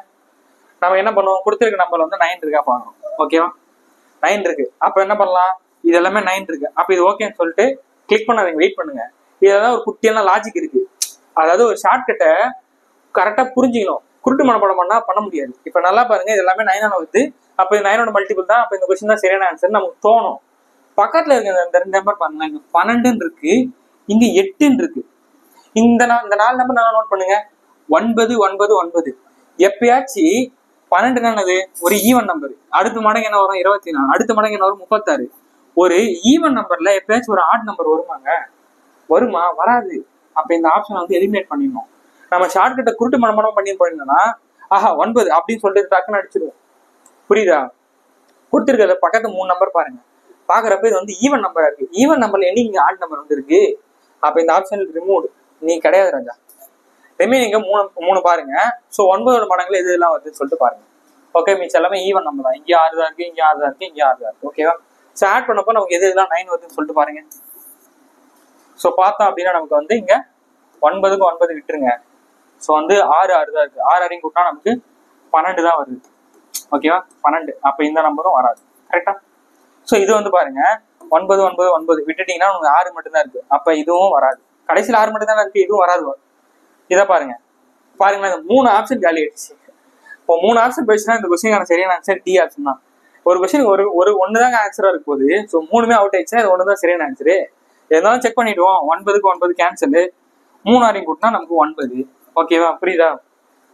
நம்ம என்ன பண்ணுவோம்? கொடுத்துருக்க நம்பர் வந்து 9 இருக்கா பாருங்க. ஓகேவா? 9 இருக்கு. அப்ப என்ன பண்ணலாம்? இது எல்லாமே 9 இருக்கு. அப்ப இது ஓகேன்னு சொல்லிட்டு கிளிக் பண்ணாதீங்க, வெயிட் பண்ணுங்க. இதெல்லாம் ஒரு குட்டியான லாஜிக் இருக்கு. அதாவது ஒரு ஷார்ட்கட்டை கரெக்டா புரிஞ்சுக்கணும். குருட்டு மனப்பாடம் பண்ண முடியாது. இப்ப நல்லா பாருங்க, இது எல்லாமே 9 வருது. அப்ப இது 9ஓட மல்டிபிள் தான். அப்ப இந்த கொஸ்டின் தான் சரியான ஆன்சர் நமக்கு தோணும். பக்கத்துல இருக்க இந்த 2 நம்பர் பாருங்க. இங்க 12 இருக்கு, இங்க 8 இருக்கு. இந்த 4 நம்பர் நல்லா நோட் பண்ணுங்க. 9 9 9. எப்பயாச்சும் 12 என்னது? ஒரு ஈவன் நம்பர். அடுத்த மடங்கு என்ன வரும்? 24. அடுத்த மடங்கு என்ன வரும்? 36. ஒரு ஈவன் நம்பர்ல எப்பயாச்சும் ஒரு ஆட் நம்பர் வருமாங்க? வருமா? வராது. அப்ப இந்த ஆப்ஷன் வந்து எலிமினேட் பண்ணிடணும். நம்ம ஷார்ட்கட்டை குருட்டு மனப்பாடம் பண்ணி போயிருந்தோம்னா 9 அப்படின்னு சொல்லிட்டு டக்குன்னு அடிச்சிடுவோம். புரியுதா? கொடுத்துருக்கல பக்கத்து 3 நம்பர் பாருங்க. பாக்குறப்ப இது வந்து ஈவன் நம்பரா இருக்கு. ஈவன் நம்பர்ல என்னைக்கு ஆட் நம்பர் வந்து இருக்கு? அப்ப இந்த ஆப்ஷன் ரிமூவ். நீ கிடையாது ராஜா. ரிமைனிங் 3 பாருங்க. ஸோ 9ஓட மடங்குல எது எல்லாம் வருதுன்னு சொல்லிட்டு பாருங்க. ஓகே, மிச்சம் எல்லாமே ஈவன் நம்பர் தான். இங்கே 6 தான் இருக்கு, இங்கே 6 தான் இருக்கு, இங்கே 6 தான் இருக்கு. ஓகேவா? ஸோ ஆட் பண்ணப்போ நமக்கு எது எல்லாம் 9 வருதுன்னு சொல்லிட்டு பாருங்க. ஸோ பார்த்தோம் அப்படின்னா நமக்கு வந்து இங்க 9க்கு 9 விட்டுருங்க. ஸோ வந்து 6 6 தான் இருக்கு. 6 6 கூட்டினா நமக்கு 12 தான் வருது. ஓகேவா? 12. அப்ப இந்த நம்பரும் வராது. கரெக்டா? ஸோ இது வந்து பாருங்க 9 9 9 விட்டுட்டீங்கன்னா உங்களுக்கு 6 மட்டும் தான் இருக்கு. அப்ப இதுவும் வராது. கடைசியில் 6 மட்டும் தான் இருக்கு, இதுவும் வராது. இதை பாருங்க. பாருங்களேன், இந்த 3 ஆப்ஷன் காலி ஆயிடுச்சு. இப்போ 3 ஆப்ஷன் போயிடுச்சுன்னா இந்த கொஸ்டினுக்கான சரியான ஆன்சர் டி ஆப்ஷன் தான். ஒரு கொஸ்டின் ஒரு ஒண்ணுதாங்க ஆன்சரா இருக்கு போகுது. ஸோ 3மே அவுட் ஆயிடுச்சுன்னா இது ஒண்ணுதான் சரியான ஆன்சரு. இருந்தாலும் செக் பண்ணிடுவோம். 9க்கு 9 கேன்சல். 3 6 கூட்டினா நமக்கு 9. ஓகேவா? புரியுதா?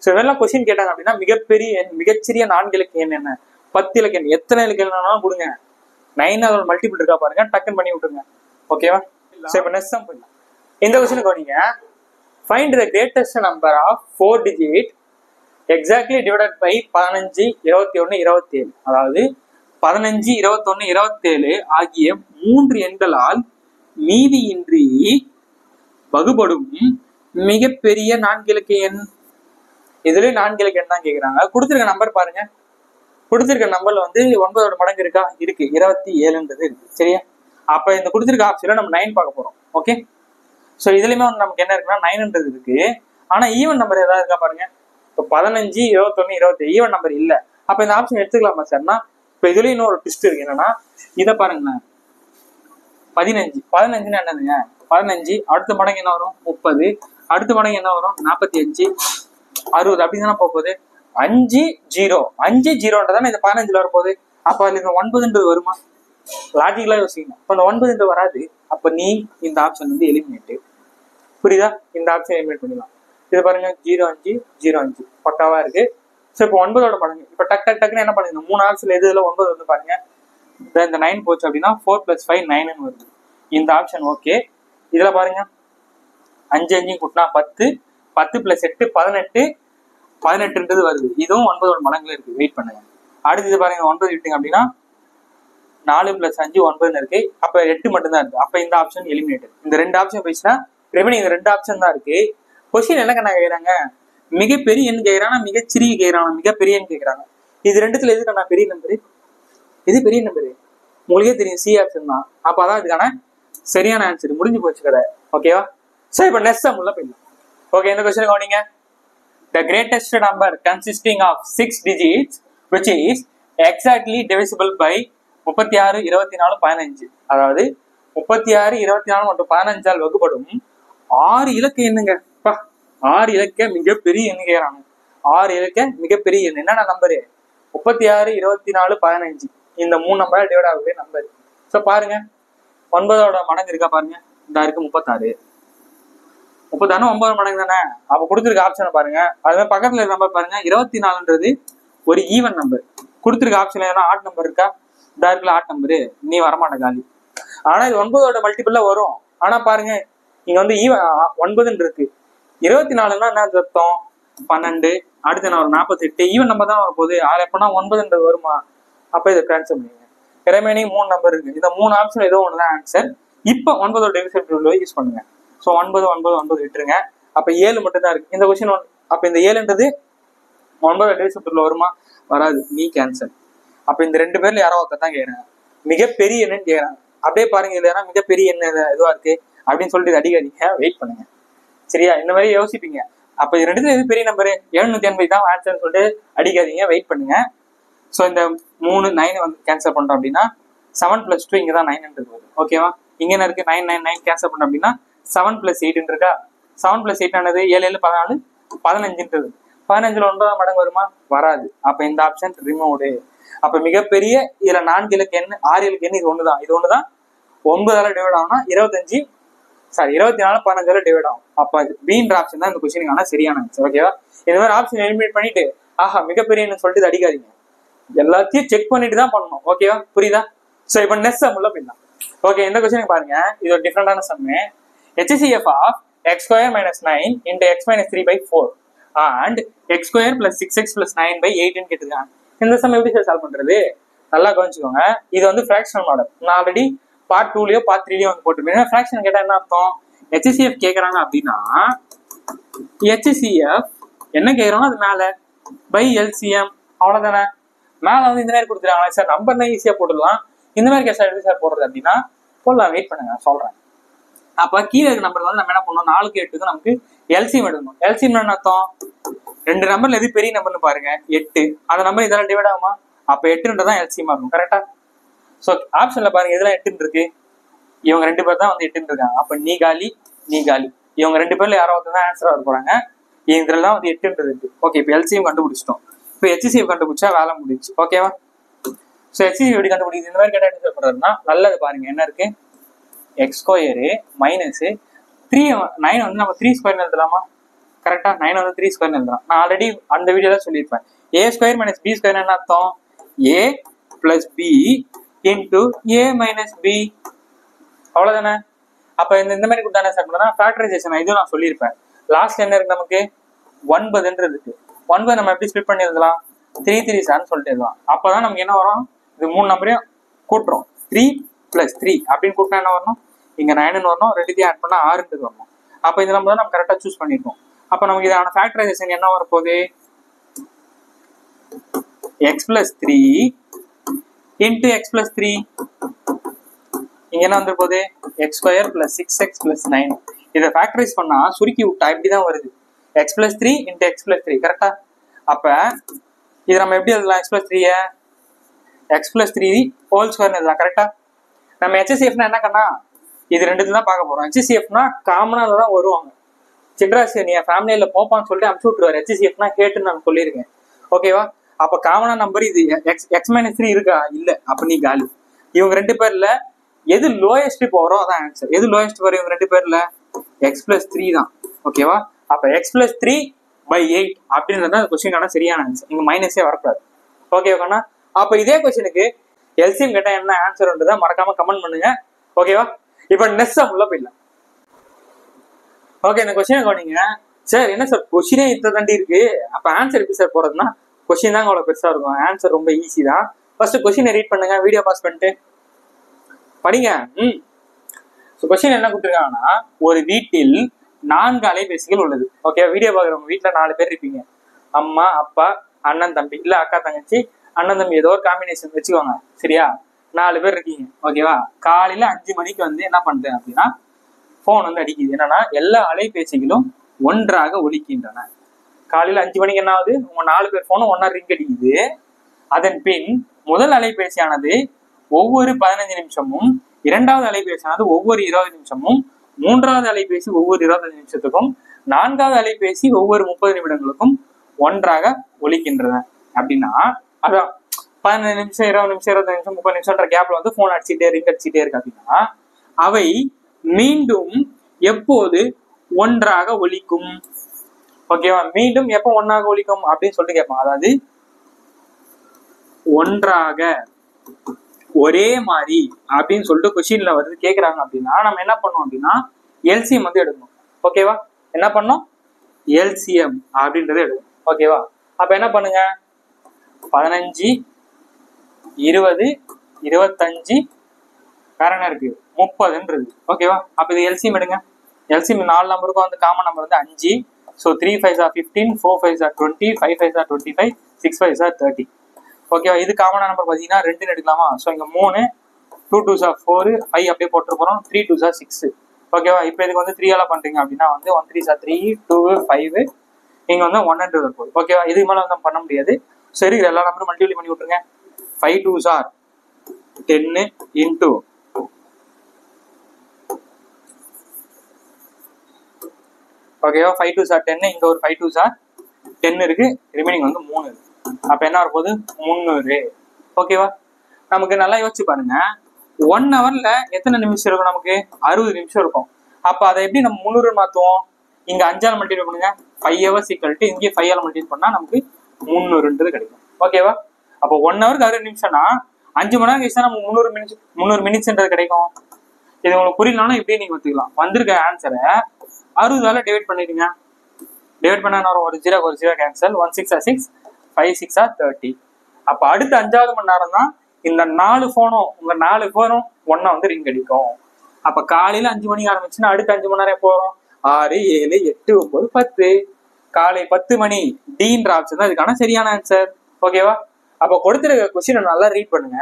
ஸோ இதெல்லாம் கொஸ்டின் கேட்டாங்க அப்படின்னா மிகப்பெரிய எண், மிகச்சிறிய 4 இலக்க எண் என்ன? 10 இலக்க எண், எத்தனை இலக்க எண்ணாலும் கொடுங்க. 9 அதோட மல்டிபிள் இருக்கா பாருங்க, டக்குன்னு பண்ணி விட்டுருங்க. ஓகேவா? சரி, இப்போ நெக்ஸ்ட் சம் பண்ணலாம். இந்த கொஸ்டினுக்கு வரீங்க. Find the greatest number of 4 digit exactly divided by 15 21 27. அதாவது 15 21 27 ஆகிய 3 எண்களால் மீதியின்றி வகுபடும் மிகப்பெரிய 4 இலக்க எண். இதுல 4 இலக்க எண் தான் கேக்குறாங்க. கொடுத்திருக்க நம்பர் பாருங்க. கொடுத்திருக்க நம்பர்ல வந்து 9ஓட மடங்கு இருக்கா? இருக்கு. 27ன்றது இருக்கு. சரியா? அப்ப இந்த கொடுத்திருக்க ஆப்ஷன்ல நம்ம 9 பார்க்க போறோம். ஓகே. ஸோ இதுலயுமே வந்து நமக்கு என்ன இருக்குன்னா 9ன்றது இருக்கு. ஆனா ஈவன் நம்பர் ஏதாவது இருக்கா பாருங்க. இப்போ 15 21 27 ஈவன் நம்பர் இல்ல. அப்ப இந்த ஆப்ஷன் எடுத்துக்கலாமா சார்னா? இப்போ இதுலயும் இன்னொரு ட்விஸ்ட் இருக்கு. என்னன்னா இதை பாருங்களேன். 15 15ன்னு என்னதுங்க? 15 அடுத்த மடங்கு என்ன வரும்? 30. அடுத்த மடங்கு என்ன வரும்? 45 60. அப்படி தானே போகுது. 5 0 5 0ன்றதானே இந்த 15ல வரப்போகுது. அப்ப அதுல இந்த 9ன்றது வருமா? லாஜிக்கலா யோசிக்கணும். அப்ப இந்த 9 வராது. அப்ப நீ இந்த ஆப்ஷன் வந்து எலிமினேட். புரியுதா? இந்த ஆப்ஷன் எலிமினேட் பண்ணிடலாம். இது பாருங்க 05 05 பக்காவா இருக்கு. ஸோ இப்போ 9ஓட மடங்கு. இப்போ டக்குன்னு என்ன பண்ணுங்க? 3 ஆப்ஷன்ல எது 9 வந்து பாருங்க. இந்த 9 போச்சு அப்படின்னா 4 + 5 9 வருது. இந்த ஆப்ஷன் ஓகே. இதுல பாருங்க 5 5 கூட்டினா 10, 10 + 8 18, 18ன்றது வருது. இதுவும் 9 மடங்குல இருக்கு. வெயிட் பண்ணுங்க. அடுத்தது பாருங்க 9 விட்டீங்க அப்படின்னா 4 + 5 9 இருக்கு. அப்ப 8 மட்டும் தான் இருக்கு. அப்ப இந்த ஆப்ஷன் எலிமினேட்டட். இந்த 2 ஆப்ஷன் போயிடுச்சுன்னா ரெவன்யூ இந்த 2 ஆப்ஷன் தான் இருக்கு. கொஸ்டின் என்ன கண்ணா கேக்குறாங்க? மிகப்பெரிய எண் கேக்குறாங்க, மிகச்சிறிய கேக்குறாங்க, மிகப்பெரிய எண் கேக்குறாங்க. இது ரெண்டுத்துல எது கண்ணா பெரிய நம்பரு? எது பெரிய நம்பரு? உங்களுக்கே தெரியும், சி ஆப்ஷன் தான். அப்ப அதான் இதுக்கான சரியான ஆன்சர். முடிஞ்சு போச்சு கதை. ஓகேவா? சரி, இப்ப நெக்ஸ்ட் சம் உள்ள போயிடலாம். ஓகே, இந்த கொஸ்டின் கவனிங்க. The greatest number consisting of 6 digits which is exactly divisible by 36, 24, 15. அதாவது 36, 24 மற்றும் 15 ஆல் வகுப்படும் 6 இலக்க எண்ணுங்க. 6 இலக்க மிகப்பெரிய எண்ணு கேட்கறாங்க. 6 இலக்க மிகப்பெரிய எண் என்னென்ன நம்பரு? 36, 24, 15. இந்த 3 நம்பரால் டிவைட் ஆகக்கூடிய நம்பர். ஸோ பாருங்க, 9ஓட மடங்கு இருக்கா பாருங்க. இந்த இருக்கு 36. 36 9 மடங்கு தானே. அப்ப கொடுத்துருக்க ஆப்ஷனை பாருங்க. அதுவே பக்கத்துல இருக்க நம்பர் பாருங்க. 24ன்றது ஒரு ஈவன் நம்பர். கொடுத்துருக்க ஆப்ஷன்ல எதனா ஆட் நம்பர் இருக்கா? இந்த இருக்குல்ல ஆட் நம்பரு, நீ வரமாட்ட காலி. ஆனா இது 9ஓட மல்டிபிள்ல வரும். ஆனா பாருங்க, இங்க வந்து 9 இருக்கு. 24ன்னா என்ன அர்த்தம்? 12. அடுத்து நான் ஒரு 48 ஈவன் நம்பர் தான் வரப்போகுது. அதுல எப்படின்னா 9ன்றது வருமா? அப்ப இதை கேன்சல் பண்ணுங்க. ரிமைனிங் 3 நம்பர் இருக்கு. இந்த 3 ஆப்ஷன் ஏதோ ஒண்ணுதான் ஆன்சர். இப்ப 9ஓட டிவிஷன் ரூல் யூஸ் பண்ணுங்க. ஸோ 9 9 9 விட்டுருங்க. அப்ப 7 மட்டும் தான் இருக்கு இந்த கொஸ்டின். அப்ப இந்த 7ன்றது 9ஓட டிவிஷன் ரூல்ல வருமா? வராது. நீ கேன்சல். அப்ப இந்த 2 பேர்ல யாரோ ஒருத்தர் தான் கேட்கறாங்க. மிகப்பெரிய என்னன்னு கேட்கறாங்க. அப்படியே பாருங்க, இல்லையா மிகப்பெரிய என்ன இதுவா இருக்கு அப்படின்னு சொல்லிட்டு அடிக்காதீங்க. வெயிட் பண்ணுங்க. சரியா? இந்த மாதிரி யோசிப்பீங்க. அப்ப இது 2த்துல எது பெரிய நம்பரு? 780 தான் ஆன்சர்னு சொல்லிட்டு அடிக்காதீங்க. வெயிட் பண்ணுங்க. ஸோ இந்த 3 9 வந்து கேன்சல் பண்றோம் அப்படின்னா 7 + 2 இங்கதான் 9 வருது. ஓகேவா? இங்க என்ன இருக்கு? 9 9 9 கேன்சல் பண்ணோம் அப்படின்னா 7 + 8 இருக்கா? 7 + 8 ஆனது 7 7 14 15ன்றது. 15ல 9 மடங்கு வருமா? வராது. அப்ப இந்த ஆப்ஷன் ரிமூவ்டு. அப்ப மிகப்பெரிய இதுல 4 இலக்க எண் 6 இலக்க எண் இது ஒண்ணுதான். இது ஒண்ணுதான் 9ஆல டிவைட் ஆகும்னா 24 15ஆல டிவைட் ஆகும். அப்ப பீன்ற ஆப்ஷன் தான் இந்த கொஸ்டினுக்கான சரியான ஆன்சர். ஓகேவா? இந்த மாதிரி ஆப்ஷன் எலிமினேட் பண்ணிட்டு ஆஹா மிகப்பெரிய சொல்லிட்டு அடிக்காதீங்க. எல்லாத்தையும் செக் பண்ணிட்டு தான் பண்ணணும். ஓகேவா? புரியுதா? சோ இப்ப நெக்ஸ்ட் சம் உள்ள போயிடலாம். ஓகே, இந்த கொஸ்டின் பாருங்க. இது ஒரு டிஃபரெண்டான some. HCF of x² - 9 into x - 3/4 and x² + 6x + 9/8 கேட்டிருக்காங்க. இந்த சம் எப்படி சால்வ் பண்றது? நல்லா கவனிச்சுக்கோங்க. இது வந்து ஃபிராக்ஷனல் மாடல். நான் ஆல்ரெடி பார்ட் 2லயோ பார்ட் 3லயோ வந்து போட்டுருப்பேன். ஃபிராக்ஷன் கேட்டா என்ன அர்த்தம்? HCF கேட்கறாங்க அப்படின்னா HCF என்ன கேட்கறாங்க? அது மேல பை LCM அவ்வளவுதானே. மேல வந்து இந்த மாதிரி கொடுத்துருக்காங்க. சார் நம்பர்னா ஈஸியா போட்டுடலாம். இந்த மாதிரி கேஸ் எப்படி சார் போடுறது அப்படின்னா போடலாம். வெயிட் பண்ணுங்க, சொல்றேன். அப்ப கீழே இருக்க நம்பர் வந்து நம்ம என்ன பண்ணோம்? 4க்கு 8க்கு நமக்கு எல்சிஎம் எடுக்கணும். எல்சிஎம் என்ன அர்த்தம்? 2 நம்பர்ல எது பெரிய நம்பர்னு பாருங்க. 8. அந்த நம்பர் இதெல்லாம் டிவைட் ஆகுமா? அப்ப 8ன்றதான் எல்சிஎம் இருக்கும். கரெக்டா? சோ ஆப்ஷன்ல பாருங்க, இதெல்லாம் 8 இருக்கு. இவங்க 2 பேர் தான் வந்து 8 இருக்காங்க. அப்ப நீ காலி, நீ காலி. இவங்க 2 பேர்ல யாரோ ஒருத்தர் தான் ஆன்சர் வர போறாங்க. இதுலாம் வந்து 8ன்றது இருக்கு. ஓகே, இப்ப எல்சிஎம் கண்டுபிடிச்சிட்டோம். இப்ப HCF கண்டுபிடிச்சா வேலை முடிச்சு. ஓகேவா? சோ HCF எப்படி கண்டுபிடிக்குது? இந்த மாதிரி கேட்டா என்ன சொல்றதுன்னா நல்லது பாருங்க. என்ன இருக்கு? x² - 3 9 வந்து நம்ம 3² எழுதலாமா? கரெக்டா? 9 வந்து 3² எழுதலாம். நான் ஆல்ரெடி அந்த வீடியோல சொல்லியிருப்பேன். a² - b² என்ன அர்த்தம்? a + b into a - b அவ்வளவுதானே. அப்ப இந்த மாதிரி கொடுத்தானே சார் பண்ணா ஃபேக்டரைசேஷன். இதுவும் நான் சொல்லியிருப்பேன். லாஸ்ட் என்ன இருக்கு? நமக்கு 9 இருக்கு. 9 நம்ம எப்படி ஸ்ப்ளிட் பண்ணி எழுதலாம்? 3 3 7 சொல்லிட்டு எழுதலாம். அப்பதான் நமக்கு என்ன வரும்? இது 3 நம்பரையும் கூட்டுறோம். 3 + 3 அப்படின்னு கூட்டினா என்ன வரணும்? இங்க 9 வரணும். 2த்தையும் ஆட் பண்ணா 6 வரணும். அப்ப இந்த நம்பர் தான் நம்ம கரெக்டா சூஸ் பண்ணிருக்கோம். அப்ப நமக்கு இதான ஃபேக்டரைசேஷன் என்ன வரப்போகுது? x + 3 into x + 3. இங்க என்ன வந்துரு போகுது? x² + 6x + 9. இதை ஃபேக்டரைஸ் பண்ணா சுருக்கி விட்டா இப்படிதான் வருது. x + 3 into x + 3. கரெக்டா? அப்ப இது நம்ம எப்படி எழுதலாம்? x + 3 x + 3 ஹோல் ஸ்கொயர் எழுதலாம். கரெக்டா? நம்ம HCFனா என்ன கண்ணா? இது 2 தான் பார்க்க போறோம். HCFனா காமனா தான் வருவாங்க. சின்ராசி நீ ஃபேமிலியில போப்பான்னு சொல்லிட்டு அனுப்பிச்சு விட்டுருவாரு. HCFனா கேட்டுன்னு நான் சொல்லியிருக்கேன். ஓகேவா? அப்ப காமனா நம்பர் இது. x - 3 இருக்கா? இல்ல. அப்ப நீ காலி. இவங்க 2 பேர்ல எது லோயஸ்ட் போறோம் அதான் ஆன்சர். எது லோயஸ்ட் வரும் இவங்க 2 பேர்ல? x + 3 தான். ஓகேவா? அப்ப x + 3/8 அப்படின்றது கொஸ்டினுக்கான சரியான ஆன்சர். இங்க மைனஸே வரக்கூடாது. ஓகேவா? அப்ப இதே கொஸ்டினுக்கு எல்சிஎம் கேட்டா என்ன ஆன்சர்ன்றதை மறக்காம கமெண்ட் பண்ணுங்க. ஓகேவா? இப்ப நெக்ஸ்ட் உள்ள போயிடலாம். ஓகே, இந்த கொஸ்டினை கவனிங்க. சார் என்ன சார் கொஸ்டினே இத்த தாண்டி இருக்கு, அப்ப ஆன்சர் எப்படி சார் போறதுன்னா கொஸ்டின் தாங்க அவ்வளவு பெருசா இருக்கும், ஆன்சர் ரொம்ப ஈஸி தான். ஃபர்ஸ்ட் கொஸ்டினை ரீட் பண்ணுங்க, வீடியோ பாஸ் பண்ணிட்டு படிங்க. கொஸ்டின் என்ன கொடுத்துருக்காங்கன்னா, ஒரு வீட்டில் 4 அலைபேசிகள் உள்ளது. ஓகே, வீடியோ பாக்குறவங்க வீட்டுல 4 பேர் இருப்பீங்க. அம்மா, அப்பா, அண்ணன், தம்பி, இல்ல அக்கா, தங்கச்சி, அண்ணன், தம்பி, ஏதோ ஒரு காம்பினேஷன் வச்சுக்கோங்க. சரியா? 4 பேர் இருக்கீங்க. ஓகேவா? காலையில 5 மணிக்கு வந்து என்ன பண்றேன் அப்படின்னா போன் வந்து அடிக்குது. என்னன்னா எல்லா அலைபேசிகளும் ஒன்றாக ஒலிக்கின்றன. காலையில 5 மணிக்கு என்ன ஆகுது, உங்க 4 பேர் போனும் ஒன்னா ரிங் அடிக்குது. அதன் பின் முதல் அலைபேசியானது ஒவ்வொரு 15 நிமிஷமும், இரண்டாவது அலைபேசியானது ஒவ்வொரு 20 நிமிஷமும், மூன்றாவது அலைபேசி ஒவ்வொரு 25 நிமிஷத்துக்கும், 4வது அலைபேசி ஒவ்வொரு 30 நிமிடங்களுக்கும் ஒன்றாக ஒலிக்கின்றன. அப்படின்னா அதான் 15 நிமிஷம், 20 நிமிஷம், 25 நிமிஷம், 30 நிமிஷம்ன்ற கேப்ல வந்து போன் அடிச்சுட்டே ரிங் அடிச்சுட்டே இருக்கு. அப்படின்னா அவை மீண்டும் எப்போது ஒன்றாக ஒலிக்கும்? ஓகேவா? மீண்டும் எப்போ ஒன்றாக ஒலிக்கும் அப்படின்னு சொல்லிட்டு கேட்பாங்க. அதாவது ஒன்றாக, ஒரே மாதிரி அப்படின்னு சொல்லிட்டு கொஸ்டின்ல வந்து கேக்குறாங்க. அப்படின்னா நம்ம என்ன பண்ணோம் அப்படின்னா எல்சிஎம் வந்து எடுக்கணும். ஓகேவா? என்ன பண்ணோம்? எல்சிஎம் அப்படின்றத எடுக்கணும். ஓகேவா? அப்ப என்ன பண்ணுங்க, 15, 20, 25, வேற என்ன இருக்கு, 30ன்றது. ஓகேவா? அப்ப இது எல்சிஎம் எடுங்க. எல்சிஎம் 4 நம்பருக்கும் வந்து காமன் நம்பர் வந்து 5. So 3 5s are 15, 4 5s are 20, 5 5s are 25, 6 5s are 30. ஓகேவா? இது காமனா நம்பர் பாத்தீங்கன்னா 2 எடுக்கலாமா? ஸோ இங்க 3, 2 2s are 4, 5 அப்படியே போட்டு போறோம், 3 2s are 6. ஓகேவா? இப்போ இதுக்கு வந்து 3 ஆல பண்றீங்க அப்படின்னா வந்து 1 3s are 3, 2 5, நீங்க வந்து 1 போகுது. ஓகேவா? இதுக்கு மேல வந்து பண்ண முடியாது. சரி, எல்லா நம்பரும் மல்டிப்ளை பண்ணி விட்டுருங்க. 5 2s are 10 into ஓகேவா? 5 2s are 10, இங்க ஒரு 5 2s are 10 இருக்கு, ரிமைனிங் வந்து 3 இருக்கு. அப்ப என்ன வரப்போகுது, 300. ஓகேவா? நமக்கு நல்லா யோசிச்சு பாருங்க, 1 ஹவர்ல எத்தனை நிமிஷம் இருக்கும், நமக்கு 60 நிமிஷம் இருக்கும். அப்ப அதை எப்படி நம்ம 300 மாத்துவோம்? இங்க 5 ஆல் மல்டிப்ளை பண்ணுங்க, 5 hours = இங்கே 5 ஆல் மல்டிப்ளை பண்ணா நமக்கு 300ன்றது கிடைக்கும். ஓகேவா? அப்போ 1 ஹவருக்கு 60 நிமிஷம்னா 5 மணி நேரம் கழிச்சா நம்ம 300 மினிட்ஸ்ன்றது கிடைக்கும். இது உங்களுக்கு புரியலன்னா இப்படியே நீங்க ஒத்துக்கலாம். வந்திருக்க ஆன்சரை 60ஆல டிவைட் பண்ணிடுங்க. டிவைட் பண்ணா ஒரு 0 கேன்சல், 1 6 are 6, 5 6 are 30. அப்ப அடுத்த 5வது மணி நேரம் தான் இந்த 4 போனும், உங்க 4 போனும் ஒன்னா வந்து ரிங் அடிக்கும். அப்ப காலையில 5 மணிக்கு ஆரம்பிச்சுன்னா அடுத்த 5 மணி நேரம் போறோம், 6 7 8 9 10. காலை 10 மணி டீன்ற ஆப்ஷன் தான் இதுக்கான சரியான ஆன்சர். ஓகேவா? அப்ப கொடுத்துருக்க கொஸ்டினை நல்லா ரீட் பண்ணுங்க.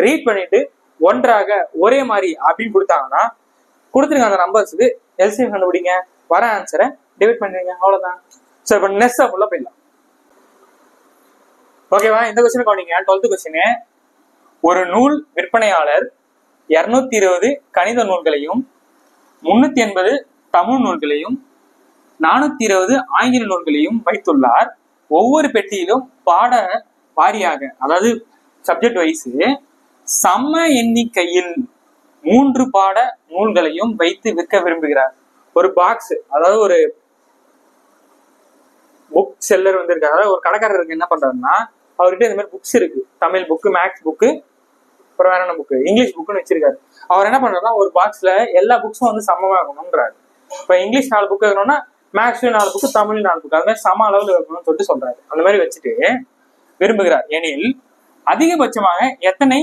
ரீட் பண்ணிட்டு ஒன்றாக, ஒரே மாதிரி அப்படின்னு கொடுத்தாங்கன்னா கொடுத்துருங்க அந்த நம்பர்ஸுக்கு எல்சிஎம் கண்டுபிடிங்க, வர ஆன்சரை டிவைட் பண்ணிடுங்க, அவ்வளவுதான். சோ இப்ப நெக்ஸ்ட் உள்ள போயிடலாம். ஓகேவா? இந்த கொஸ்டின் கவனிங்க, 12th கொஸ்டின். ஒரு நூல் விற்பனையாளர் 220 கணித நூல்களையும் 380 தமிழ் நூல்களையும் 420 ஆங்கில நூல்களையும் வைத்துள்ளார். ஒவ்வொரு பெட்டியிலும் பாட வாரியாக, அதாவது சப்ஜெக்ட் வைஸ் சம எண்ணிக்கையில் 3 பாட நூல்களையும் வைத்து விற்க விரும்புகிறார். ஒரு பாக்ஸ், அதாவது ஒரு புக் செல்லர் வந்து இருக்காரு, ஒரு கடைக்காரருக்கு என்ன பண்றாருன்னா அவர்கிட்ட இந்த மாதிரி புக்ஸ் இருக்கு, தமிழ் புக்கு, மேக்ஸ் புக்கு, அப்புறம் வேற என்ன புக்கு, இங்கிலீஷ் புக்குன்னு வச்சிருக்காரு. அவர் என்ன பண்றாருன்னா ஒரு பாக்ஸ்ல எல்லா புக்ஸும் வந்து சமமா இருக்கணும்ன்றாரு. இப்ப இங்கிலீஷ் 4 புக்கு இருக்கணும்னா மேக்ஸ் 4 புக்கு, தமிழ் 4 புக்கு, அது மாதிரி சம அளவுல இருக்கணும்னு சொல்லிட்டு சொல்றாரு. அந்த மாதிரி வச்சுட்டு விரும்புகிறார் எனில் அதிகபட்சமாக எத்தனை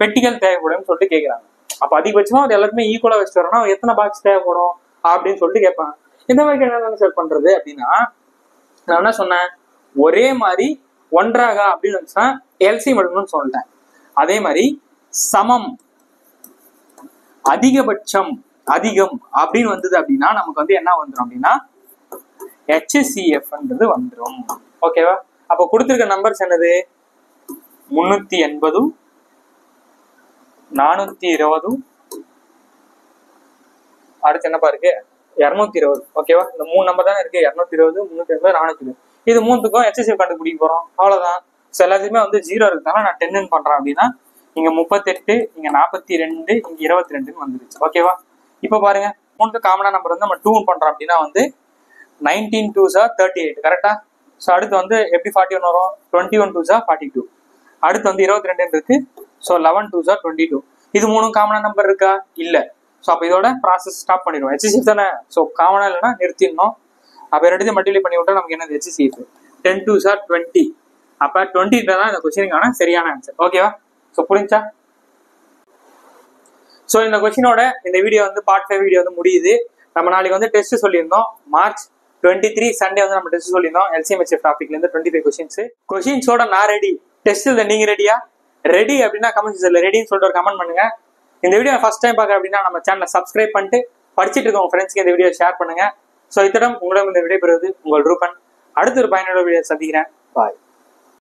பெட்டிகள் தேவைப்படும் சொல்லிட்டு கேட்கிறாங்க. அப்ப அதிகபட்சமா அது எல்லாருமே ஈக்குவலா வச்சுட்டு வரணும்னா எத்தனை பாக்ஸ் தேவைப்படும் அப்படின்னு சொல்லிட்டு கேட்பாங்க. இந்த மாதிரி என்ன சார் பண்றது அப்படின்னா, நான் என்ன சொன்னேன், ஒரே மாதிரி ஒன்றாக அப்படின்னு வச்சுன்னா எல்சிஎம் எடுக்கணும்னு சொல்லிட்டேன். அதே மாதிரி சமம், அதிகபட்சம், அதிகம் அப்படின்னு வந்தது அப்படின்னா நமக்கு வந்து என்ன வந்துடும் அப்படின்னா HCFன்றது வந்துடும். ஓகேவா? அப்ப கொடுத்திருக்க நம்பர்ஸ் என்னது, 380, 420, அடுத்து என்னப்பா இருக்கு, 220. ஓகேவா? இந்த 3 நம்பர் தானே இருக்கு, 220, 380, 420. இது 3த்துக்கும் HCF கண்டுபிடிக்க போறோம், அவ்வளவுதான். எல்லாத்தையுமே வந்து 0 இருக்குதால நான் 10 பண்றேன் அப்படின்னா இங்க 38, இங்க 42, இங்க 22 வந்துருச்சு. ஓகேவா? இப்ப பாருங்க, 3 காமனா நம்பர் வந்து நம்ம 2 பண்றோம் அப்படின்னா வந்து 19 2s are 38. கரெக்டா? ஸோ அடுத்து வந்து எப்படி 41 வரும், 21 2s are 42. அடுத்து வந்து 22 இருக்கு, ஸோ 11 2s are 22. இது மூணும் காமனா நம்பர் இருக்கா? இல்லை. ஸோ அப்போ இதோட ப்ராசஸ் ஸ்டாப் பண்ணிடுவோம். HCF தானே, ஸோ காமனா இல்லைன்னா நிறுத்திடணும். அப்போ ரெண்டுத்தையும் மல்டிப்ளை பண்ணி விட்டா நமக்கு என்னது HCF. 10 2s are 20. அப்போ 20 தான் இந்த கொஸ்டினுக்கான சரியான ஆன்சர். ஓகேவா? ஸோ புரிஞ்சா? ஸோ இந்த கொஸ்டினோட இந்த வீடியோ வந்து பார்ட் 5 வீடியோ வந்து முடியுது. நம்ம நாளைக்கு வந்து டெஸ்ட் சொல்லியிருந்தோம். March 23 சண்டே வந்து நம்ம டெஸ்ட் சொல்லியிருந்தோம். LCM HCF டாபிக்லேருந்து 25 கொஸ்டின்ஸ். கொஸ்டின்ஸோட நான் ரெடி, டெஸ்ட் நீங்க ரெடியா? ரெடி அப்படின்னா கமெண்ட் செக்ஷன்ல ரெடின்னு சொல்லிட்டு ஒரு கமெண்ட் பண்ணுங்க. இந்த வீடியோ ஃபர்ஸ்ட் டைம் பார்க்க அப்படின்னா நம்ம சேனலை சப்ஸ்கிரைப் பண்ணிட்டு படிச்சுட்டு இருக்க உங்க ஃப்ரெண்ட்ஸ்க்கு இந்த வீடியோ ஷேர் பண்ணுங்க. ஸோ இத்திடம் உங்களிடம் இந்த விடைபெறுவது உங்கள் ரூபன். அடுத்த ஒரு பயனுள்ள வீடியோ சந்திக்கிறேன். பாய்.